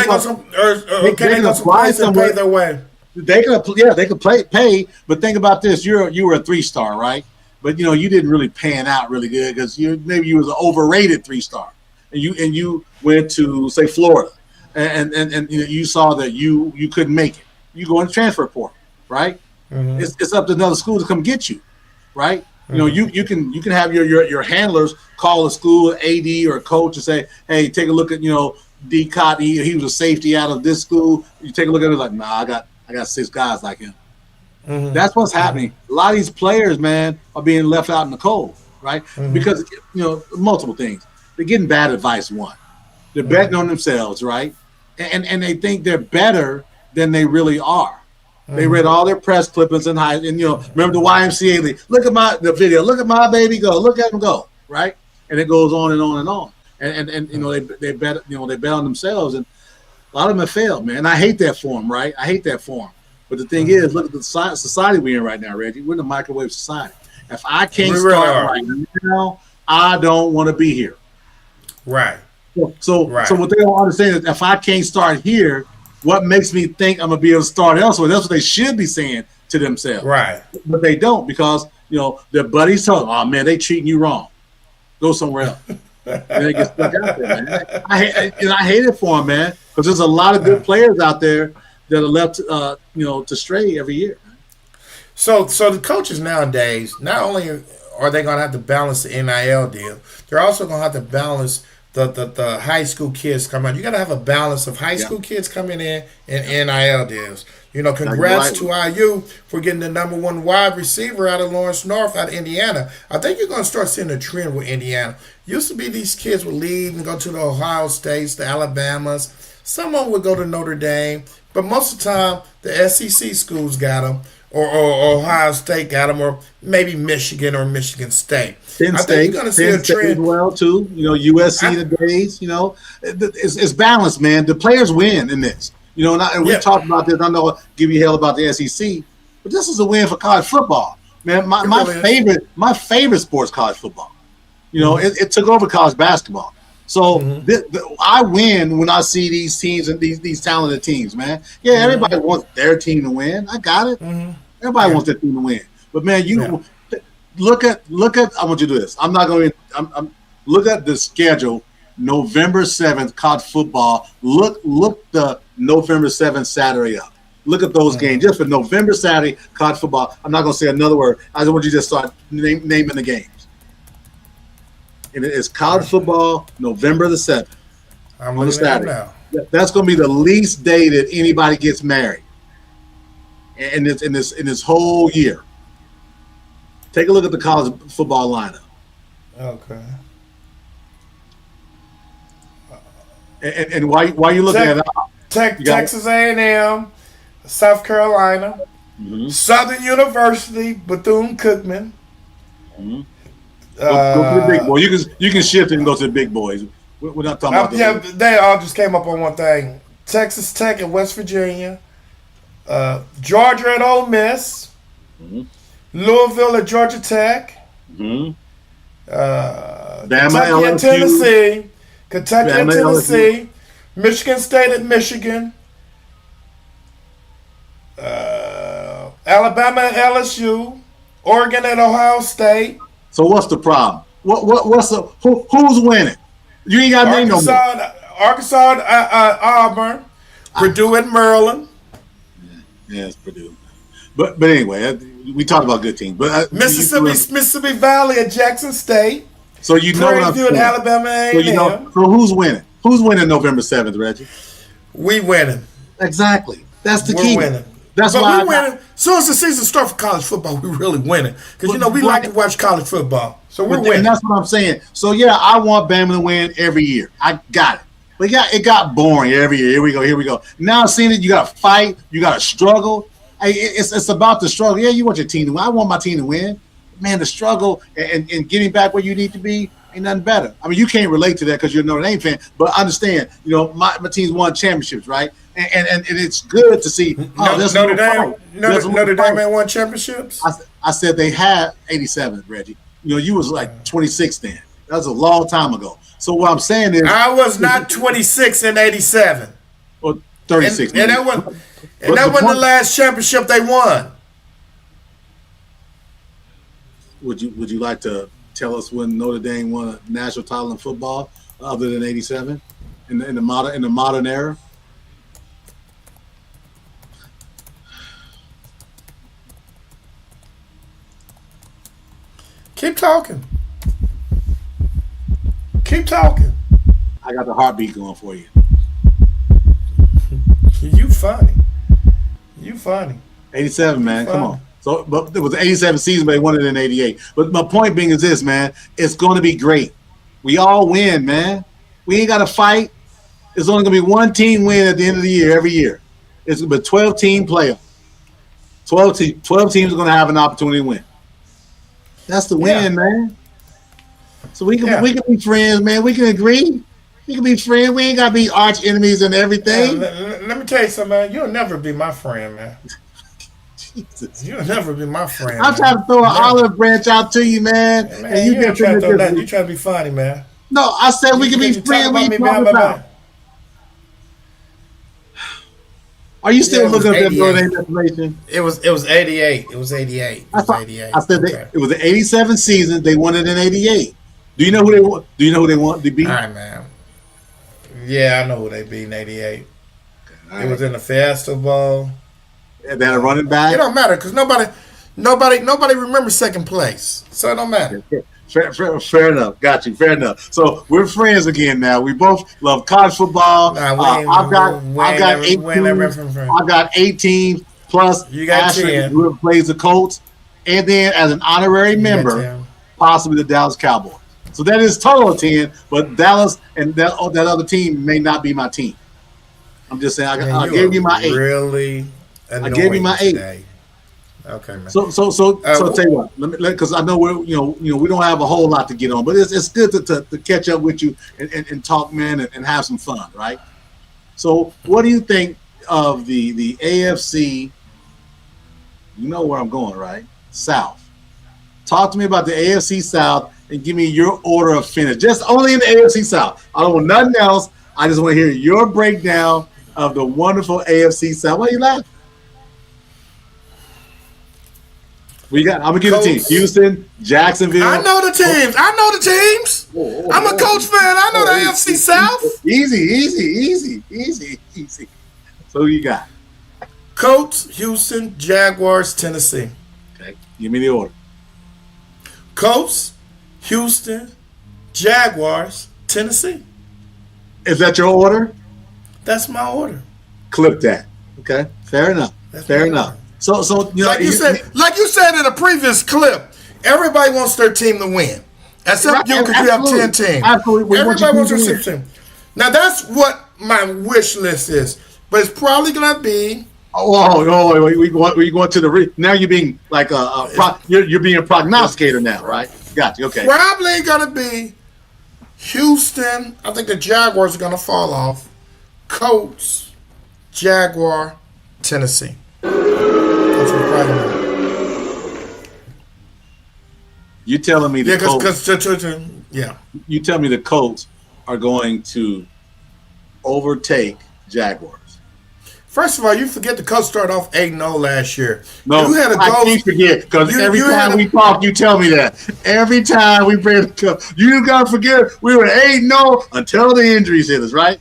go someplace and pay their way? They could pay. But think about this: you were a 3-star, right? But you didn't really pan out really good because maybe you was an overrated 3-star, and you went to say Florida, and you saw that you couldn't make it. You go in the transfer portal, right? Mm-hmm. It's up to another school to come get you, right? Mm-hmm. You can have your handlers call a school AD or a coach and say, hey, take a look at DCot. He was a safety out of this school. You take a look at it like, nah, I got 6 guys like him. Mm-hmm. That's what's happening. Mm-hmm. A lot of these players, man, are being left out in the cold, right? Mm-hmm. Because multiple things. They're getting bad advice. One, they're betting on themselves, right? And they think they're better than they really are. Mm-hmm. They read all their press clippings and remember the YMCA league. Look at the video. Look at my baby go. Look at him go, right? And it goes on and on and on. And they bet on themselves, and a lot of them have failed, man. I hate that for them, right? I hate that for them. But the thing is, look at the society we're in right now, Reggie. We're in a microwave society. If I can't start right now, I don't want to be here. Right. So what they don't understand is if I can't start here, what makes me think I'm going to be able to start elsewhere? That's what they should be saying to themselves. Right. But they don't because, their buddies tell them, oh, man, they treating you wrong. Go somewhere else. And they get stuck out there, man. I hate it for them, man, because there's a lot of good players out there that are left, to stray every year. So the coaches nowadays, not only are they going to have to balance the NIL deal, they're also going to have to balance the high school kids coming out. You got to have a balance of high school kids coming in and NIL deals. Congrats to IU for getting the number 1 wide receiver out of Lawrence North, out of Indiana. I think you're going to start seeing a trend with Indiana. Used to be these kids would leave and go to the Ohio States, the Alabamas. Some of them would go to Notre Dame. But most of the time, the SEC schools got them, or Ohio State got them, or maybe Michigan or Michigan State. Penn State, you're going to see a trend as well too. USC todays. It's balanced, man. The players win in this. And we talked about this. I know I'll give you hell about the SEC, but this is a win for college football, man. My favorite sport's college football. It took over college basketball. So I win when I see these teams and these talented teams, man. Yeah, everybody wants their team to win. I got it. Everybody wants their team to win. But man, look at. I want you to do this. I'm not going to. Look at the schedule. November 7th, college football. Look the November 7th Saturday up. Look at those games just for November Saturday college football. I'm not going to say another word. I just want you to just start naming the games. And it's college football, November the 7th. I'm on Saturday. That's going to be the least day that anybody gets married, in this whole year. Take a look at the college football lineup. Okay. And why you looking at it? Texas A&M, South Carolina, Southern University, Bethune-Cookman. Mm-hmm. Go to the big boy. You can shift and go to the big boys. We're not talking about. Yeah, they all just came up on one thing. Texas Tech and West Virginia, Georgia at Ole Miss, Louisville at Georgia Tech, Bama, Kentucky and Tennessee, Tennessee, Michigan State at Michigan, Alabama at LSU, Oregon at Ohio State. So what's the problem? Who's winning? You ain't got to name no more. Arkansas at Auburn, Purdue at Maryland. Yeah, it's Purdue. But anyway, we talked about good teams. But Mississippi Valley at Jackson State. so you know what I'm Prairie View at saying. Alabama So you know. A&M. So who's winning? Who's winning November 7th, Reggie? We winning. Exactly. That's the We're key. winning. That's but why we winning. Soon as the season starts for college football, we really winning. Because, we like to watch college football. So we're winning. And that's what I'm saying. So, yeah, I want Bama to win every year. I got it. But it got boring every year. Here we go. Now I've seen it. You got to fight. You got to struggle. Hey, it's about the struggle. Yeah, you want your team to win. I want my team to win. Man, the struggle and getting back where you need to be ain't nothing better. I mean, you can't relate to that because you're a Notre Dame fan. But understand, my team's won championships, right? And it's good to see. Notre Dame ain't won championships? I said they had 87, Reggie. You was like 26 then. That was a long time ago. So what I'm saying is, I was not 26 in 87. Or 36. And that wasn't the last championship they won. Would you like to tell us when Notre Dame won a national title in football, other than 87, in the modern era? Keep talking. I got the heartbeat going for you. You funny. 87, man. Come on. So, but it was the 87 season, but they won it in 88. But my point being is this, man. It's going to be great. We all win, man. We ain't got to fight. It's only going to be one team win at the end of the year every year. It's going to be a 12-team playoff. 12 teams are going to have an opportunity to win. That's the win, man. So we can be friends, man. We can agree. We can be friends. We ain't got to be arch enemies and everything. Let me tell you something, man. You'll never be my friend, man. Jesus. You'll never be my friend. I'm trying to throw an olive branch out to you, man. And you trying to throw that. You trying to be funny, man. No, I said we can be friends. Are you still looking at that Notre Dame information? It was 88. It was 88. I said it was the 87 season. They won it in 88. Do you know who they want? Do you know who they want to beat? All right, man. Yeah, I know who they beat in 88. It was in the Fiesta Bowl. They had a running back. It don't matter because nobody remembers second place, so it don't matter. Fair enough. Got you. Fair enough. So we're friends again now. We both love college football. I've got 18 plus. You got 10. Who plays the Colts, and then as an honorary member, possibly the Dallas Cowboys. So that is total of 10. But Dallas and that other team may not be my team. I'm just saying. I gave you my 8. Really. I gave you my 8. Today. Okay, man. So tell you what, because I know we don't have a whole lot to get on, but it's good to catch up with you and talk, man, and have some fun, right? So what do you think of the AFC? You know where I'm going, right? South. Talk to me about the AFC South and give me your order of finish. Just only in the AFC South. I don't want nothing else. I just want to hear your breakdown of the wonderful AFC South. Why are you laughing? I'm gonna give the team: Houston, Jacksonville. I know the teams. I'm a Colts fan. I know the AFC South. Easy. So who you got? Colts, Houston, Jaguars, Tennessee. Okay, give me the order. Colts, Houston, Jaguars, Tennessee. Is that your order? That's my order. Clip that. Okay, fair enough. Fair enough. So like you said in a previous clip, everybody wants their team to win, except you because you have 10 teams. Absolutely, everybody wants their team. Now that's what my wish list is, but it's probably gonna be. We going to the now you're being like you're being a prognosticator now, right? Got you. Okay. Probably gonna be Houston. I think the Jaguars are gonna fall off. Colts, Jaguar, Tennessee. You telling me the Colts? Yeah. You tell me the Colts are going to overtake Jaguars. First of all, you forget the Colts started off 8-0 last year. No, I can't forget because every time we talk, you tell me that. Every time we bring the Colts, you gotta forget we were 8-0 until the injuries hit us, right?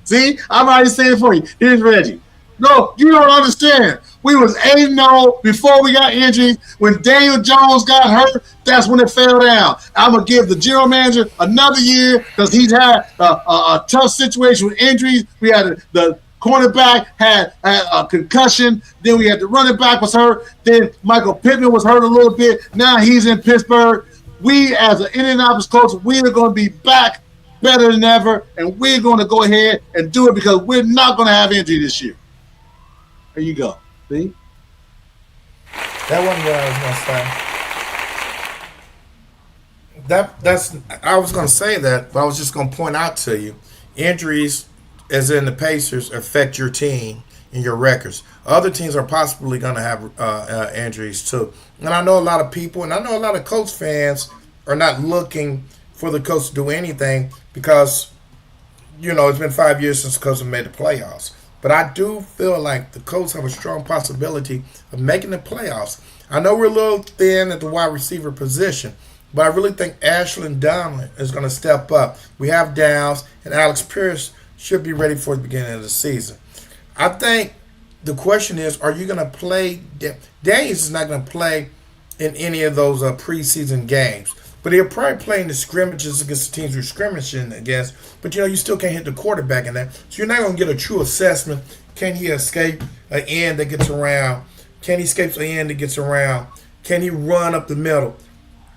See, I'm already saying it for you. Here's Reggie. No, you don't understand. We was 8-0 before we got injuries. When Daniel Jones got hurt, that's when it fell down. I'm going to give the general manager another year because he's had a tough situation with injuries. We had the cornerback had a concussion. Then we had the running back was hurt. Then Michael Pittman was hurt a little bit. Now he's in Pittsburgh. We, as an Indianapolis coach, we are going to be back better than ever, and we're going to go ahead and do it because we're not going to have injury this year. There you go. See? That wasn't what I was going to say. I was going to say that, but I was just going to point out to you, injuries, as in the Pacers, affect your team and your records. Other teams are possibly going to have injuries too. And I know a lot of people, and I know a lot of Colts fans are not looking for the Colts to do anything because, it's been 5 years since the Colts have made the playoffs. But I do feel like the Colts have a strong possibility of making the playoffs. I know we're a little thin at the wide receiver position, but I really think Ashland Donald is going to step up. We have Downs, and Alex Pierce should be ready for the beginning of the season. I think the question is, are you going to play? Daniels is not going to play in any of those preseason games. But he'll probably play in the scrimmages against the teams you're scrimmaging against. But, you still can't hit the quarterback in that. So you're not going to get a true assessment. Can he escape an end that gets around? Can he escape an end that gets around? Can he run up the middle?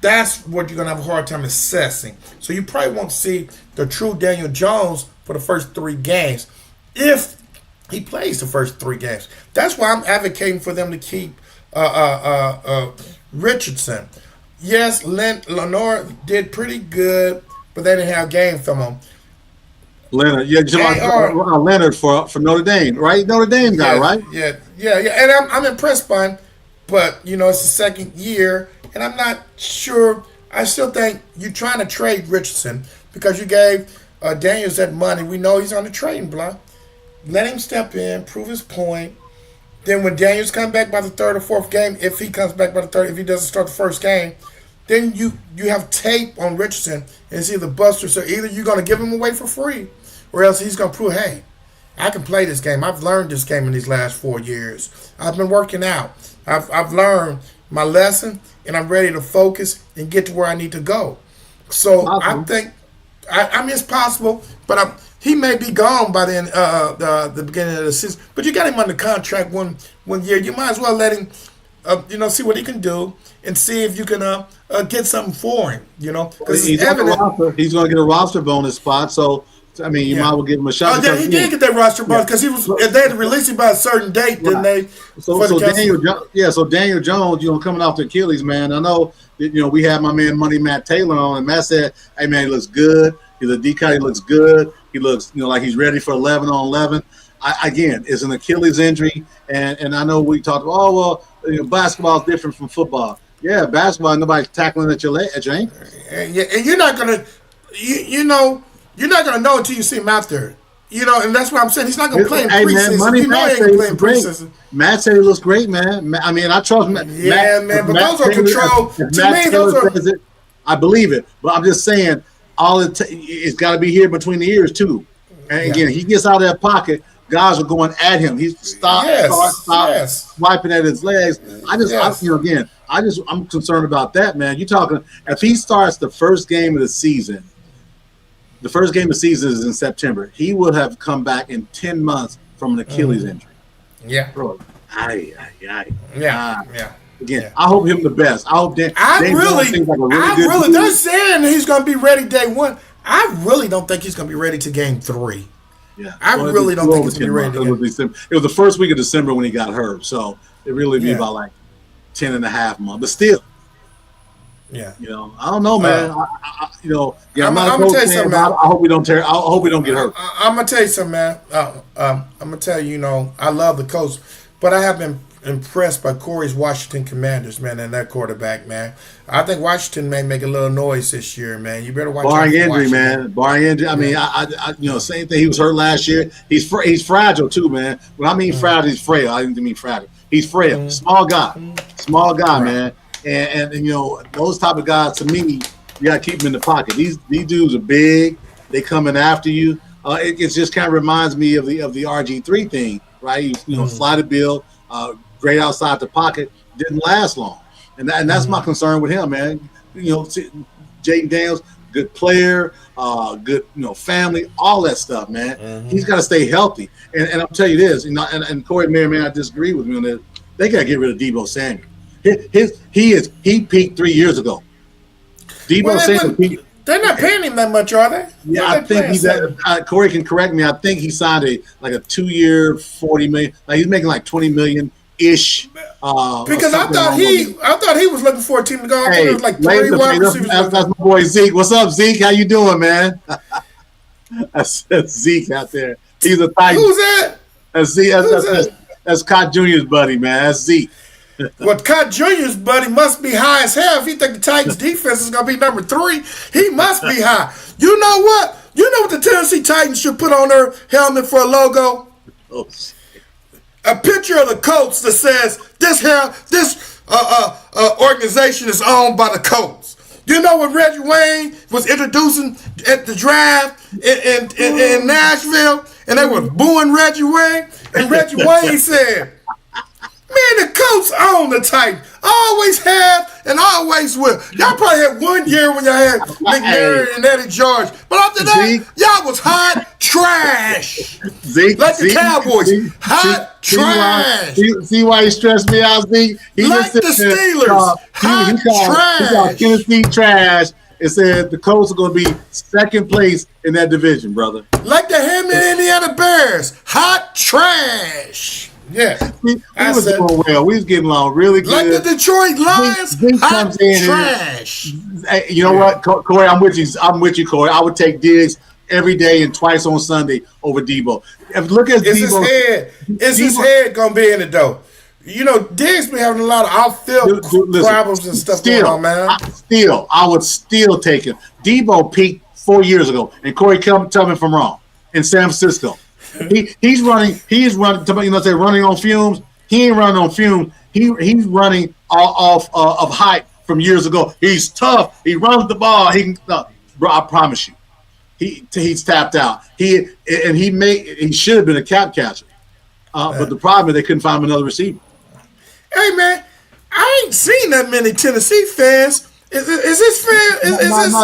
That's what you're going to have a hard time assessing. So you probably won't see the true Daniel Jones for the first 3 games if he plays the first 3 games. That's why I'm advocating for them to keep Richardson. Yes, Lenore did pretty good, but they didn't have game from him. Leonard, Leonard for Notre Dame, right? Notre Dame guy, right? Yeah. And I'm impressed by him, but it's the second year, and I'm not sure. I still think you're trying to trade Richardson because you gave Daniels that money. We know he's on the trading block. Let him step in, prove his point. Then when Daniels comes back by the 3rd or 4th game, if he comes back by the 3rd, if he doesn't start the first game, then you have tape on Richardson, and it's either bust or so. Either you're going to give him away for free, or else he's going to prove, hey, I can play this game. I've learned this game in these last 4 years. I've been working out. I've learned my lesson, and I'm ready to focus and get to where I need to go. So I think, I mean, it's possible, but he may be gone by the beginning of the season. But you got him under contract one year. You might as well let him, see what he can do and see if you can get something for him. Because he's going to get a roster bonus spot. So I mean, you might as well give him a shot. Oh, he did get that roster bonus because he was. If they had to release him by a certain date, didn't they? So Daniel Jones, coming off the Achilles, man. I know we had my man Money Matt Taylor on, and Matt said, "Hey man, he looks good. He's a DCot. He looks good. He looks like he's ready for 11 on 11." Again, it's an Achilles injury, and I know we talked about, basketball is different from football. Yeah, basketball, nobody's tackling at your ankle. And you're not gonna, you're not gonna know until you see him out there. And that's what I'm saying. He's not gonna play in preseason. Matt said he looks great. Matt said he looks great, man. I mean, I trust Matt. Yeah, man, but those are controlled. To me, those are. I believe it, but I'm just saying, it's got to be here between the ears too. And again, he gets out of that pocket. Guys are going at him. He stop swiping at his legs. I'm concerned about that, man. You're talking if he starts the first game of the season. The first game of the season is in September. He would have come back in 10 months from an Achilles injury. Yeah, bro. Yeah. Again, I hope him the best. I hope Dan. They're saying he's going to be ready day 1. I really don't think he's going to be ready to game 3. Yeah, I really don't think he's going to be ready. It was the first week of December when he got hurt, so it really be about like 10 and a half months. But still, I don't know, man. I'm not a coach fan, I hope we don't tear. I hope we don't get hurt. I'm gonna tell you something, man. I'm gonna tell you, I love the coach, but I have been impressed by Corey's Washington Commanders, man, and that quarterback, man. I think Washington may make a little noise this year, man. You better watch out for injury, man. Barring injury, I mean, I same thing. He was hurt last year. He's fragile too, man. When I mean fragile, he's frail. I didn't mean fragile. He's frail. Small guy, man. And those type of guys, to me, you got to keep them in the pocket. These dudes are big. They coming after you. It just kind of reminds me of the RG3 thing. right? He, slided build, great outside the pocket, didn't last long, and that's my concern with him, man. Jaden Daniels, good player, good, family, all that stuff, man. He's got to stay healthy, and I'll tell you this, and Corey may not disagree with me on that. They got to get rid of Deebo Samuel. He peaked 3 years ago. Deebo Samuel peaked. They're not paying him that much, are they? Yeah, I think he's Corey can correct me. I think he signed a 2-year, $40 million. Like he's making like $20 million ish. Because I thought he was looking for a team to go. I think it was like 3 wide receivers. That's my boy Zeke. What's up, Zeke? How you doing, man? That's Zeke out there. He's a Titan. Who's that? That's Zeke. That's Cott Jr.'s buddy, man. That's Zeke. Well, Cott Jr.'s buddy must be high as hell. If you think the Titans defense is going to be number 3, he must be high. You know what? You know what the Tennessee Titans should put on their helmet for a logo? Oh, a picture of the Colts that says this organization is owned by the Colts. You know when Reggie Wayne was introducing at the draft in Nashville, and they were booing Reggie Wayne, and Reggie Wayne said, "Man, the Colts own the Titans. Always have and always will." Y'all probably had 1 year when y'all had McNair and Eddie George. But after that, y'all was hot trash. Zeke, like the Cowboys. Hot trash. See why he stressed me out, Zeke? Like the Steelers. Hot trash. He called Tennessee trash. It said the Colts are going to be second place in that division, brother. Like the Hammond Indiana Bears. Hot trash. Yeah, we was doing well. We was getting along really good. Like the Detroit Lions, Zeke comes in trash. Hey, you know what, Corey? I'm with you, Corey. I would take Diggs every day and twice on Sunday over Debo. Look at Debo. His head gonna be in it though. Diggs been having a lot of outfield problems and stuff going on, man. I would still take him. Debo peaked 4 years ago, and Corey, tell me if I'm wrong. In San Francisco. He's running. Running on fumes. He ain't running on fumes. He's running off of hype from years ago. He's tough. He runs the ball. Bro, I promise you, he's tapped out. He should have been a cap catcher, but the problem is they couldn't find him another receiver. Hey man, I ain't seen that many Tennessee fans. Is this fan? Is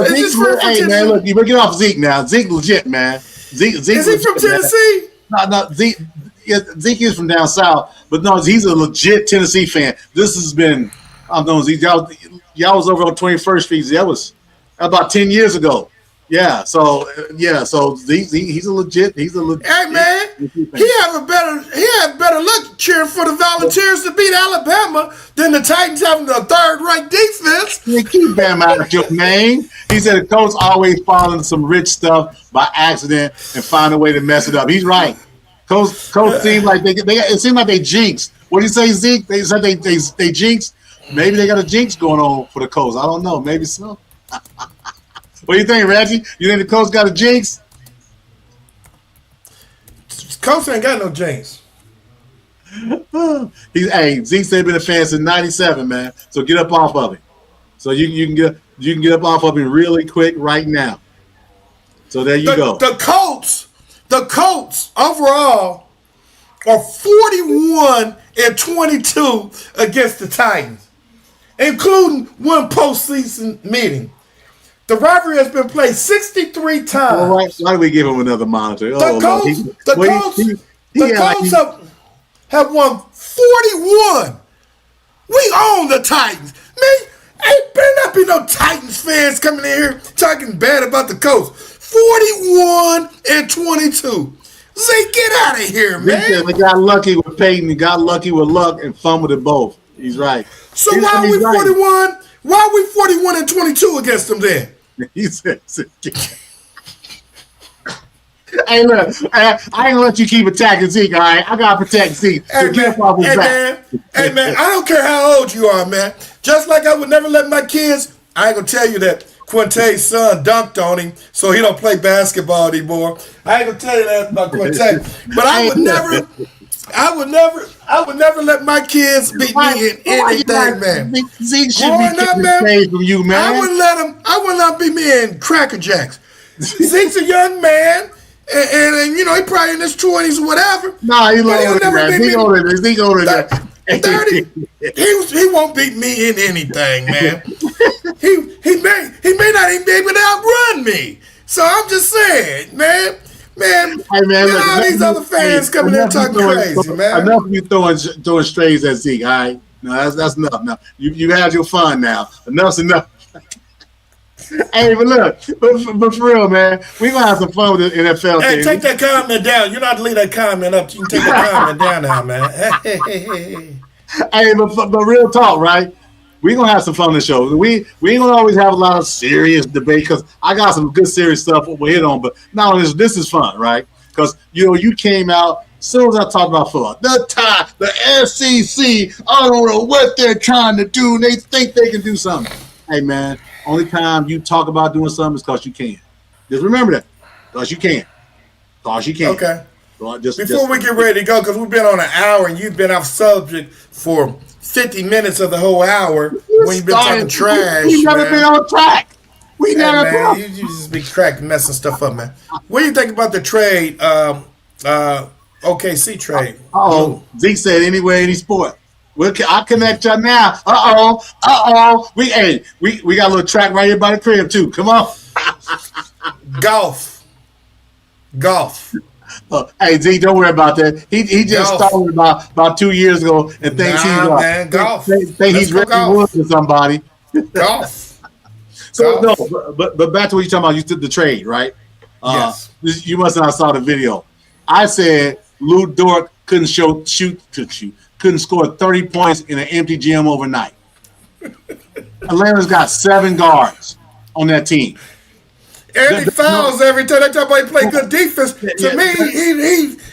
this fan? Hey man, look, you get off Zeke now. Zeke legit, man. Zeke is he from Tennessee? No, Zeke is from down south, but no, he's a legit Tennessee fan. This has been, y'all was over on 21st Street. That was about 10 years ago. Yeah, so he's a legit. Hey man, he had better luck cheering for the Volunteers to beat Alabama than the Titans having a third-rate defense. Keep Bam out of your name. He said the coach always falling into some rich stuff by accident and find a way to mess it up. He's right. Coach seems like it seems like they jinxed. What do you say, Zeke? They said they jinxed. Maybe they got a jinx going on for the Colts. I don't know. Maybe so. What do you think, Reggie? You think the Colts got a jinx? Colts ain't got no jinx. Zeke said been a fan since '97, man. So get up off of him. So you can get up off of him really quick right now. So there you go. The Colts overall are 41-22 against the Titans, including one postseason meeting. The rivalry has been played 63 times. Well, why do we give him another monitor? The Colts have won 41. We own the Titans. Man, ain't better not be no Titans fans coming in here talking bad about the Colts. 41-22. Zeke, get out of here, man. They got lucky with Peyton. He got lucky with luck and fumbled it both. He's right. So why are we 41? Why are we 41-22 against them then? He says, "Hey, look, I ain't gonna let you keep attacking Zeke. All right, I gotta protect Zeke. Hey, man, I don't care how old you are, man. Just like I would never let my kids. I ain't gonna tell you that Quinte's son dunked on him, so he don't play basketball anymore. I ain't gonna tell you that about Quinte, but I would never let my kids beat me in anything, man. Zeke should be getting the praise from you, man. I wouldn't let him beat me in Cracker Jacks. Zeke's a young man. and you know, he probably in his 20s or whatever. Nah, he's But older than that. He older than Zeke older than that. 30. He won't beat me in anything, man. he may not even be able to outrun me. So I'm just saying, man. Hey man, look, all these other fans coming in talking crazy, man. Enough of you throwing strays at Zeke. All right, no, that's enough. Now you had your fun. Now enough's enough. Hey, but look, but for real, man, we gonna have some fun with the NFL. Hey, take that comment down. You're not to leave that comment up. You can take that comment down now, man. Hey, but real talk, right? We gonna have some fun on the show. We ain't gonna always have a lot of serious debate because I got some good serious stuff we'll hit on. But now this is fun, right? Because you came out as soon as I talked about football. The SEC, I don't know what they're trying to do. They think they can do something. Hey man, only time you talk about doing something is because you can. Just remember that, because you can. Because you can. Okay. Before we get ready to go, because we've been on an hour and you've been off subject for 50 minutes of the whole hour when you've been talking trash. We never been on track. We never been. You just be cracking, messing stuff up, man. What do you think about the trade, OKC trade? Zeke said anywhere, any sport. I'll connect y'all now. We got a little track right here by the crib too. Come on. Golf. Hey Z, don't worry about that. He just started about 2 years ago and thinks golf. He's Reggie Woods or somebody. Golf. So golf. No, but back to what you're talking about. You did the trade, right? Yes. You must not saw the video. I said Lou Dort couldn't couldn't score 30 points in an empty gym overnight. Atlanta's got 7 guards on that team. And he fouls every time. They talk about he play good defense. To me,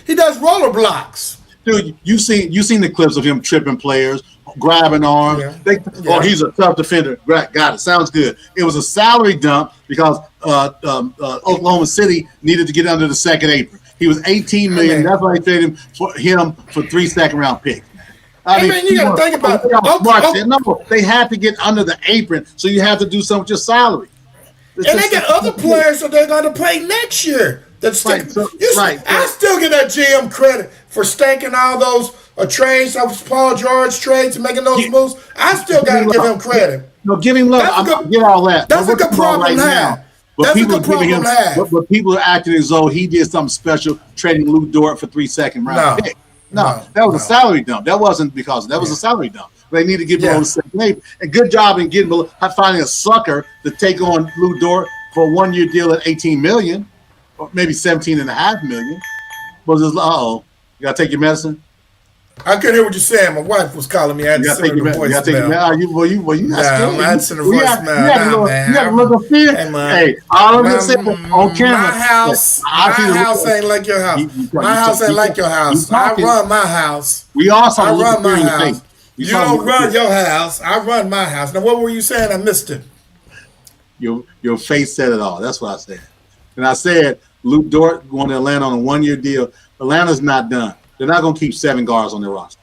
he does roller blocks. Dude, you seen the clips of him tripping players, grabbing arms. Yeah. He's a tough defender. Got it. Sounds good. It was a salary dump because Oklahoma City needed to get under the second apron. He was $18 million. That's why they traded him for 3 second-round picks. I mean, you got to think about it. No, they had to get under the apron, so you have to do something with your salary. And they got other players that they're going to play next year. I still get that GM credit for stanking all those trades, those Paul George trades and making those moves. I still got to give him credit. No, give him love. I get all that. That's a good problem to have. But people are acting as though he did something special, trading Lou Dort for 3 second-round picks. No, that was a salary dump. That wasn't because that was a salary dump. They need to get below the second apron. And good job in finding a sucker to take on Lou Dort for a 1-year deal at $18 million, or maybe $17.5 million. But you gotta take your medicine. I couldn't hear what you're saying. My wife was calling me. I had to send her the voicemail. You gotta take your medicine. I had to send her voicemail. You gotta look of fear. Hey, all I'm gonna say on camera. My house ain't like your house. My house ain't like your house. I run my house. We also run my house. You don't run your house. I run my house. Now, what were you saying? I missed it. Your face said it all. That's what I said. And I said Luke Dort going to Atlanta on a 1-year deal. Atlanta's not done. They're not going to keep 7 guards on their roster.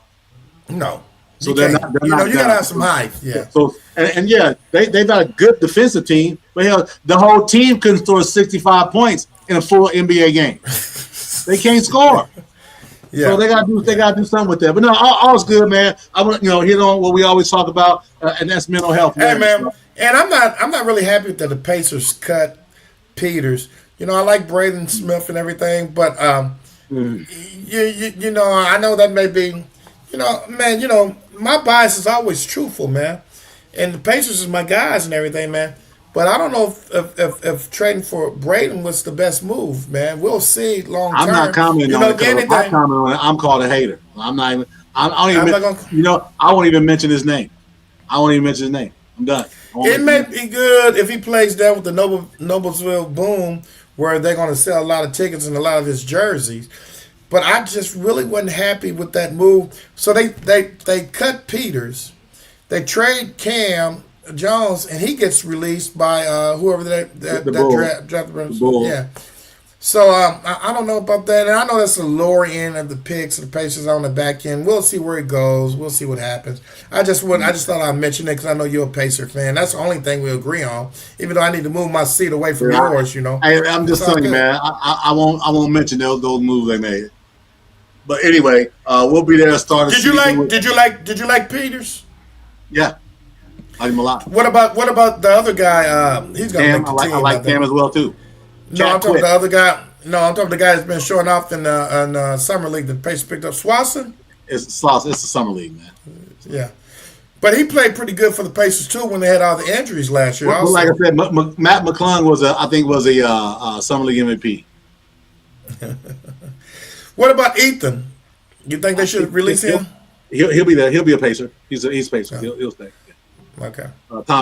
No. So they're not. You got to have some height. Yeah. So and they've got a good defensive team, but hell, the whole team couldn't score 65 points in a full NBA game. They can't score. Yeah. So they got to do something with that. But no, all's good, man. I want hit on what we always talk about, and that's mental health. Hey, man, and I'm not really happy that the Pacers cut Peters. I like Braden Smith and everything, but I know that may be, my bias is always truthful, man. And the Pacers is my guys and everything, man. But I don't know if trading for Braden was the best move, man. We'll see long term. I'm not commenting on it. I'm called a hater. I'm not even. I won't even mention his name. I'm done. It may be good if he plays down with the Noblesville Boom, where they're going to sell a lot of tickets and a lot of his jerseys. But I just really wasn't happy with that move. So they cut Peters. They trade Cam Jones, and he gets released by whoever that drafted. Yeah. So I don't know about that, and I know that's the lower end of the picks. The Pacers on the back end. We'll see where it goes. We'll see what happens. I just thought I'd mention it because I know you're a Pacer fan. That's the only thing we agree on. Even though I need to move my seat away from yours, you know. I'm just telling you, man. I won't mention those moves they made. But anyway, we'll be there to start. Did you like Peters? Yeah, I like him a lot. What about the other guy? He's gonna make the team. I like Cam as well too. No, I'm talking about the other guy. No, I'm talking about the guy that's been showing off in summer league. The Pacers picked up Swanson. It's the summer league, man. Yeah, but he played pretty good for the Pacers too when they had all the injuries last year. Well, like I said, Matt McClung was a summer league MVP. What about Ethan? You think they should release him? He'll be there. He'll be a Pacer. He's a Pacer. Yeah. He'll stay. Yeah. Okay.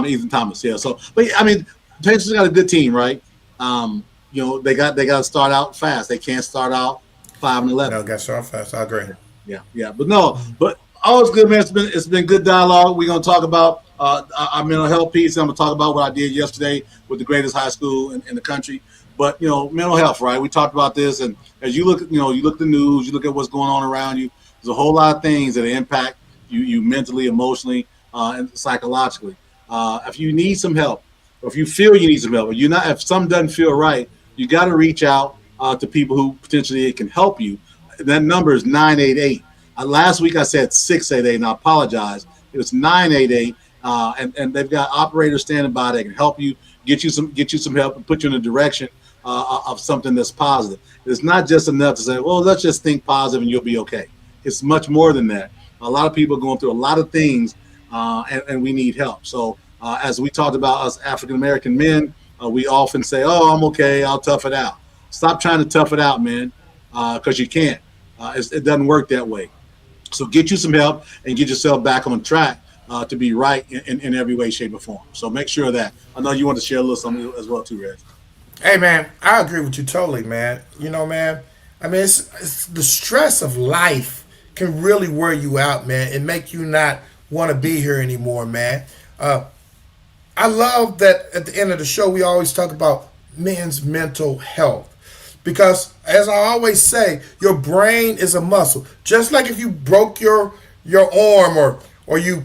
Ethan Thomas. Yeah. So, but I mean, Pacers got a good team, right? They got to start out fast. They can't start out 5-11. No, got to start fast. I agree. Yeah. But always good, man. It's been good dialogue. We're gonna talk about our mental health piece. I'm gonna talk about what I did yesterday with the greatest high school in the country. But mental health, right? We talked about this, and as you look, you look at the news, you look at what's going on around you. There's a whole lot of things that impact you mentally, emotionally, and psychologically. If you need some help, or if you feel you need some help, or if something doesn't feel right, you got to reach out to people who potentially can help you. That number is 988. Last week I said 688, and I apologize. It was 988, and they've got operators standing by that can help you, get you some help, and put you in a direction of something that's positive. It's not just enough to say, well, let's just think positive and you'll be okay. It's much more than that. A lot of people are going through a lot of things, and we need help. So as we talked about us African-American men, we often say, oh, I'm okay, I'll tough it out. Stop trying to tough it out, man, because you can't. It doesn't work that way. So get you some help and get yourself back on track to be right in every way, shape, or form. So make sure of that. I know you want to share a little something as well too, Reg. Hey, man, I agree with you totally, man. Man, I mean, it's the stress of life can really wear you out, man, and make you not want to be here anymore, man. I love that at the end of the show, we always talk about men's mental health. Because, as I always say, your brain is a muscle. Just like if you broke your arm or you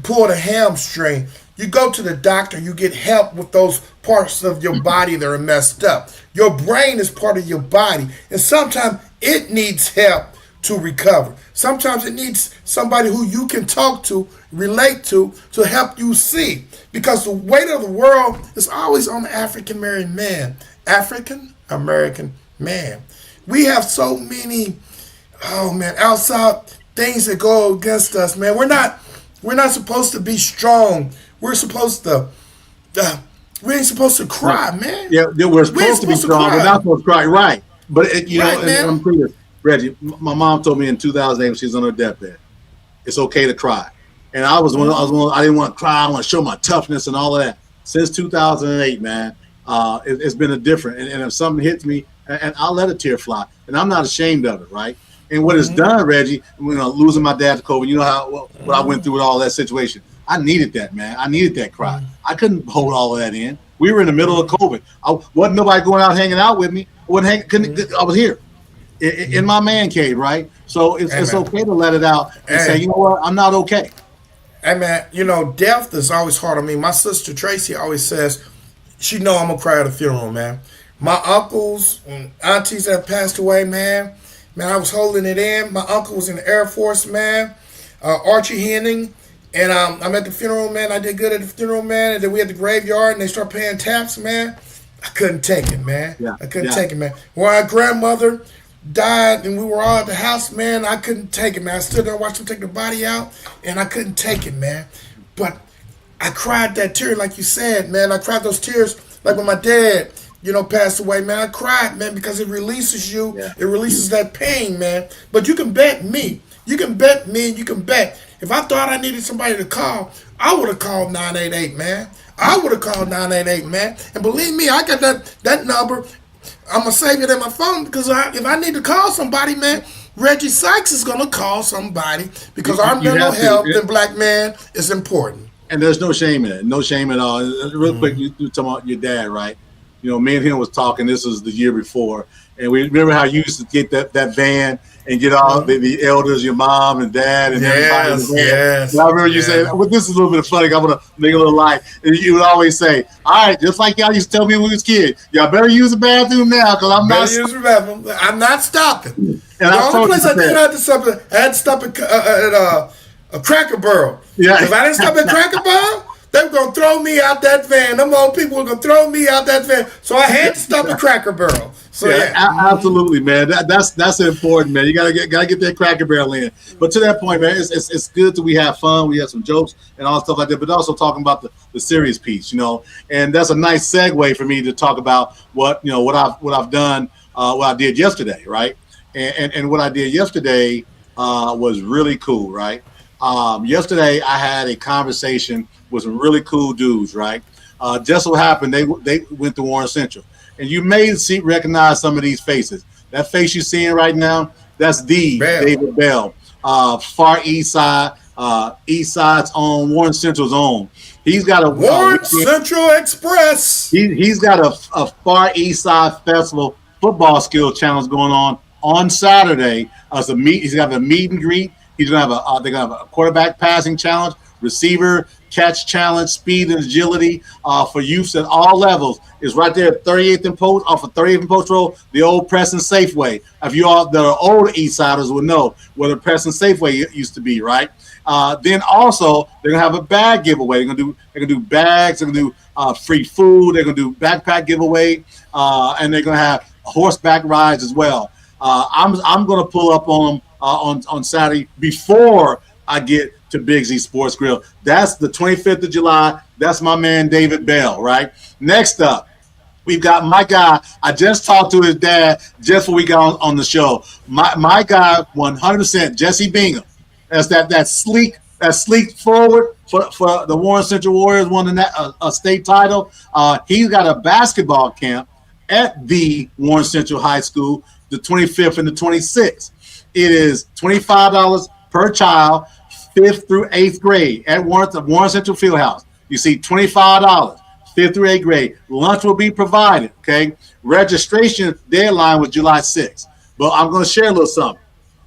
pulled a hamstring, you go to the doctor, you get help with those parts of your body that are messed up. Your brain is part of your body, and sometimes it needs help to recover. Sometimes it needs somebody who you can talk to, relate to help you see. Because the weight of the world is always on the African-American man. African-American man. We have so many, outside things that go against us, man. We're not supposed to be strong. We're supposed to, we ain't supposed to cry, man. Yeah, we're supposed to be strong. We're not supposed to cry, right? But I'm clear, Reggie. My mom told me in 2008 when she was on her deathbed, it's okay to cry. And I didn't want to cry. I want to show my toughness and all of that. Since 2008, man, it's been a different. And if something hits me, and I'll let a tear fly, and I'm not ashamed of it, right? And what it's done, Reggie, losing my dad to COVID, you know what I went through with all that situation. I needed that, man. I needed that cry. I couldn't hold all of that in. We were in the middle of COVID. Wasn't nobody going out hanging out with me. I was here in my man cave, right? So it's okay to let it out and say, you know what, I'm not okay. Hey, man, death is always hard on me. My sister Tracy always says she know I'm going to cry at a funeral, man. My uncles and aunties that passed away, man, I was holding it in. My uncle was in the Air Force, man, Archie Henning. And I'm at the funeral, man. I did good at the funeral, man. And then we had the graveyard, and they start paying taps, man. I couldn't take it, man. I couldn't take it, man. When my grandmother died, and we were all at the house, man, I couldn't take it, man. I stood there and watched them take the body out, and I couldn't take it, man. But I cried that tear, like you said, man. I cried those tears, like when my dad, passed away, man. I cried, man, because it releases you. Yeah. It releases that pain, man. But you can bet me. You can bet me, and you can bet. If I thought I needed somebody to call, I would have called 988, man. I would have called 988, man. And believe me, I got that number. I'm going to save it in my phone because if I need to call somebody, man, Reggie Sykes is going to call somebody because our mental health and black man is important. And there's no shame in it. No shame at all. Real quick, you talking about your dad, right? me and him was talking. This was the year before, and we remember how you used to get that van and get all the elders, your mom and dad, and everybody in the van. Yes. And I remember you saying, "Well, this is a little bit of funny. I'm gonna make a little light." And you would always say, "All right, just like y'all used to tell me when we was kids, y'all better use the bathroom now because I'm not." I'm not stopping. And the only place I did have to stop at, I had to stop at a Cracker Barrel. Yeah. If I didn't stop at Cracker Barrel, they were gonna throw me out that van. Them old people were gonna throw me out that van. So I had to stop at Cracker Barrel. So absolutely, man. That's important, man. You gotta get that Cracker Barrel in. But to that point, man, it's good that we have fun. We have some jokes and all stuff like that. But also talking about the serious piece, and that's a nice segue for me to talk about what I've done, what I did yesterday, right? And what I did yesterday was really cool, right? Yesterday I had a conversation with some really cool dudes, right? Just so happened they went to Warren Central. And you may recognize some of these faces. That face you're seeing right now, that's David Bell, Far East Side, East Side's own, Warren Central's own. He's got a Warren Central Express. He's got a Far East Side Festival football skill challenge going on Saturday. He's got a meet and greet. He's gonna have they're gonna have a quarterback passing challenge, receiver catch challenge, speed and agility for youths at all levels. Is right there at 38th and Post, off of 38th and Post Road, the old Preston Safeway. If you all that are old East Siders will know where the Preston Safeway used to be, right? Then also they're gonna have a bag giveaway. They're gonna do bags. They're gonna do free food. They're gonna do backpack giveaway, and they're gonna have horseback rides as well. I'm gonna pull up on them on Saturday before I get to Big Z Sports Grill. That's the 25th of July. That's my man David Bell, right? Next up, we've got my guy. I just talked to his dad just before we got on the show. My guy, 100%, Jesse Bingham. That's that sleek forward for the Warren Central Warriors, won a state title. He's got a basketball camp at the Warren Central High School, the 25th and the 26th. It is $25 per child, 5th through 8th grade at Warren Central Fieldhouse. You see, $25, 5th through 8th grade. Lunch will be provided, okay? Registration deadline was July 6th. But I'm going to share a little something.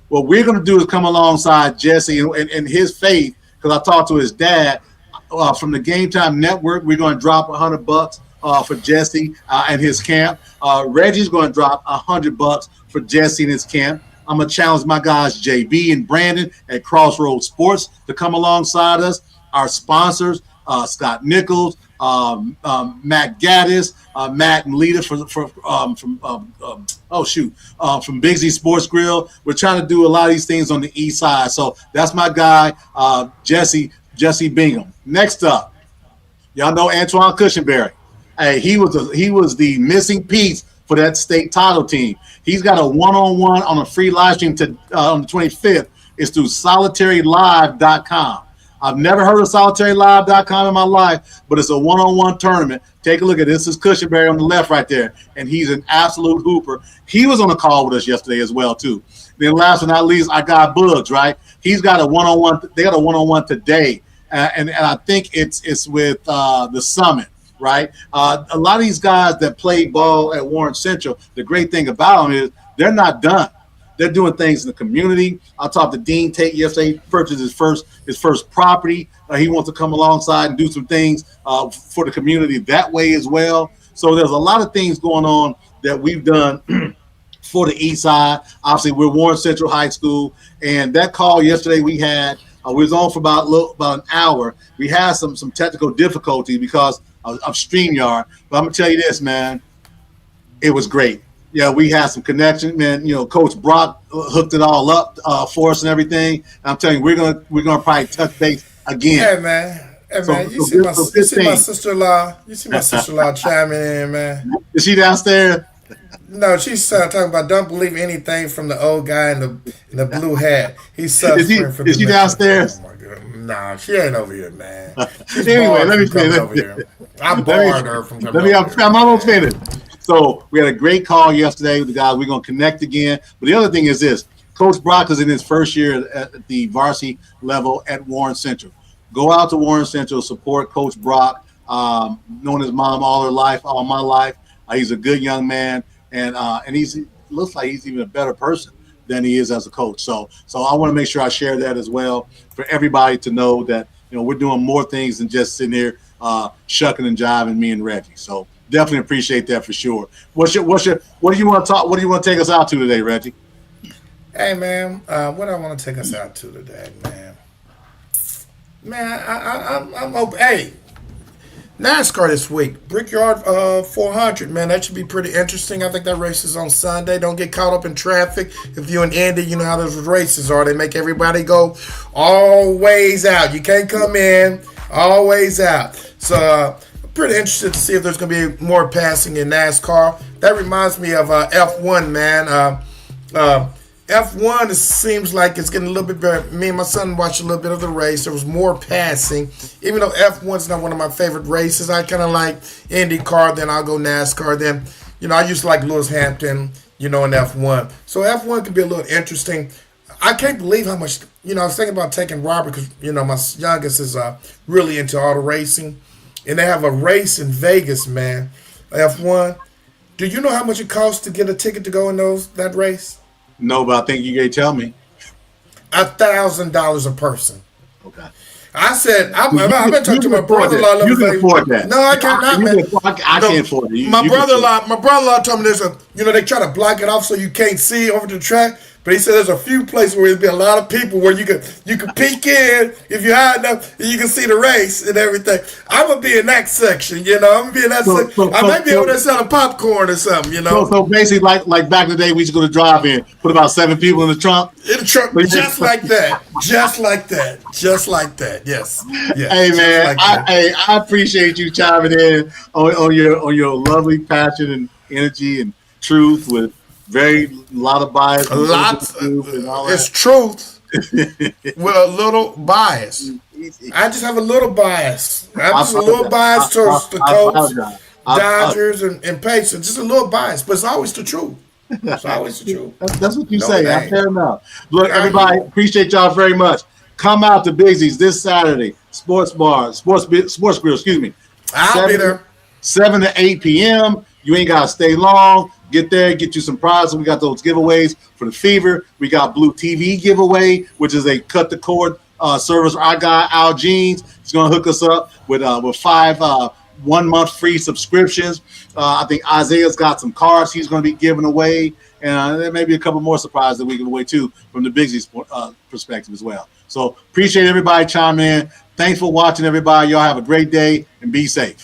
What we're going to do is come alongside Jesse and his faith, because I talked to his dad from the Game Time Network. We're going to drop $100 for Jesse and his camp. Reggie's going to drop $100 for Jesse and his camp. I'm going to challenge my guys, JB and Brandon at Crossroads Sports, to come alongside us. Our sponsors, Scott Nichols, Matt Gaddis, Matt and Lita from Big Z Sports Grill. We're trying to do a lot of these things on the east side. So that's my guy, Jesse Bingham. Next up, y'all know Antoine Cushenberry. Hey, he was the missing piece for that state title team. He's got a one-on-one on a free live stream on the 25th. It's through solitarylive.com. I've never heard of solitarylive.com in my life, but it's a one-on-one tournament. Take a look at this. This is Cushenberry on the left right there, and he's an absolute hooper. He was on the call with us yesterday as well, too. Then last but not least, I got Bugs, right? He's got a one-on-one. They got a one-on-one today, and I think it's with the Summit. Right, a lot of these guys that play ball at Warren Central, the great thing about them is they're not done. They're doing things in the community. I talked to Dean Tate yesterday. He purchased his first property. He wants to come alongside and do some things for the community that way as well. So there's a lot of things going on that we've done for the East Side. Obviously, we're Warren Central High School, and that call yesterday we had. We was on for about an hour. We had some technical difficulty because of StreamYard. But I'm gonna tell you this, man, it was great. Yeah, we had some connection, man. Coach Brock hooked it all up for us and everything. And I'm telling you, we're gonna probably touch base again. Hey man, you see my sister-in-law. You see my sister-in-law chiming in, man. Is she downstairs? No, she's talking about don't believe anything from the old guy in the blue hat. He's suffering from. Is she downstairs? Oh my God. Nah, she ain't over here, man. Anyway, let me finish. I barred her from coming over here. I'm almost finished. So we had a great call yesterday with the guys. We're going to connect again. But the other thing is this. Coach Brock is in his first year at the varsity level at Warren Central. Go out to Warren Central, support Coach Brock. Known his mom all my life. He's a good young man, and he looks like he's even a better person than he is as a coach. So I want to make sure I share that as well for everybody to know that we're doing more things than just sitting here shucking and jiving, me and Reggie. So definitely appreciate that for sure. What do you want to take us out to today, Reggie? Hey man, what I want to take us out to today, man. I'm open. Hey, NASCAR this week, Brickyard 400, man. That should be pretty interesting. I think that race is on Sunday. Don't get caught up in traffic. If you're in Indy, you know how those races are. They make everybody go all ways out. You can't come in, all ways out. So pretty interested to see if there's going to be more passing in NASCAR. That reminds me of F1, man. F1 seems like it's getting a little bit better. Me and my son watched a little bit of the race. There was more passing. Even though F1's not one of my favorite races, I kind of like IndyCar, then I'll go NASCAR. Then, I used to like Lewis Hampton, in F1. So F1 could be a little interesting. I can't believe how much, I was thinking about taking Robert because, my youngest is really into auto racing. And they have a race in Vegas, man, F1. Do you know how much it costs to get a ticket to go in that race? No, but I think you can tell me. $1,000 a person. Okay. I said, I've been talking to my brother-in-law. You can afford that. No, I cannot, man. I can't afford it. My brother-in-law told me they try to block it off so you can't see over the track. But he said there's a few places where there'll be a lot of people where you can peek in if you're high enough and you can see the race and everything. I'm gonna be in that section, I'm gonna be in that section. I might be able to sell a popcorn or something, So basically, like back in the day, we used to go to drive-in, put about 7 people in the trunk. In the trunk, just like that, just like that. Yes. Hey man, I appreciate you chiming in on your lovely passion and energy and truth with a lot of bias. It's truth with a little bias. I just have a little bias. I'm just a little biased towards the Colts, Dodgers, and Pacers. Just a little bias, but it's always the truth. It's always the truth. That's what you say. Fair enough. Look, everybody, appreciate y'all very much. Come out to Bigsy's this Saturday. Sports Grill, excuse me. I'll be there. 7 to 8 p.m. You ain't got to stay long. Get there, get you some prizes. We got those giveaways for the Fever. We got Blue TV giveaway, which is a cut the cord service. Our guy Al Jeans is going to hook us up with 5 1 month free subscriptions. I think Isaiah's got some cards he's going to be giving away, and there may be a couple more surprises that we give away too from the Bigsy's perspective as well. So appreciate everybody chiming in. Thanks for watching, everybody. Y'all have a great day and be safe.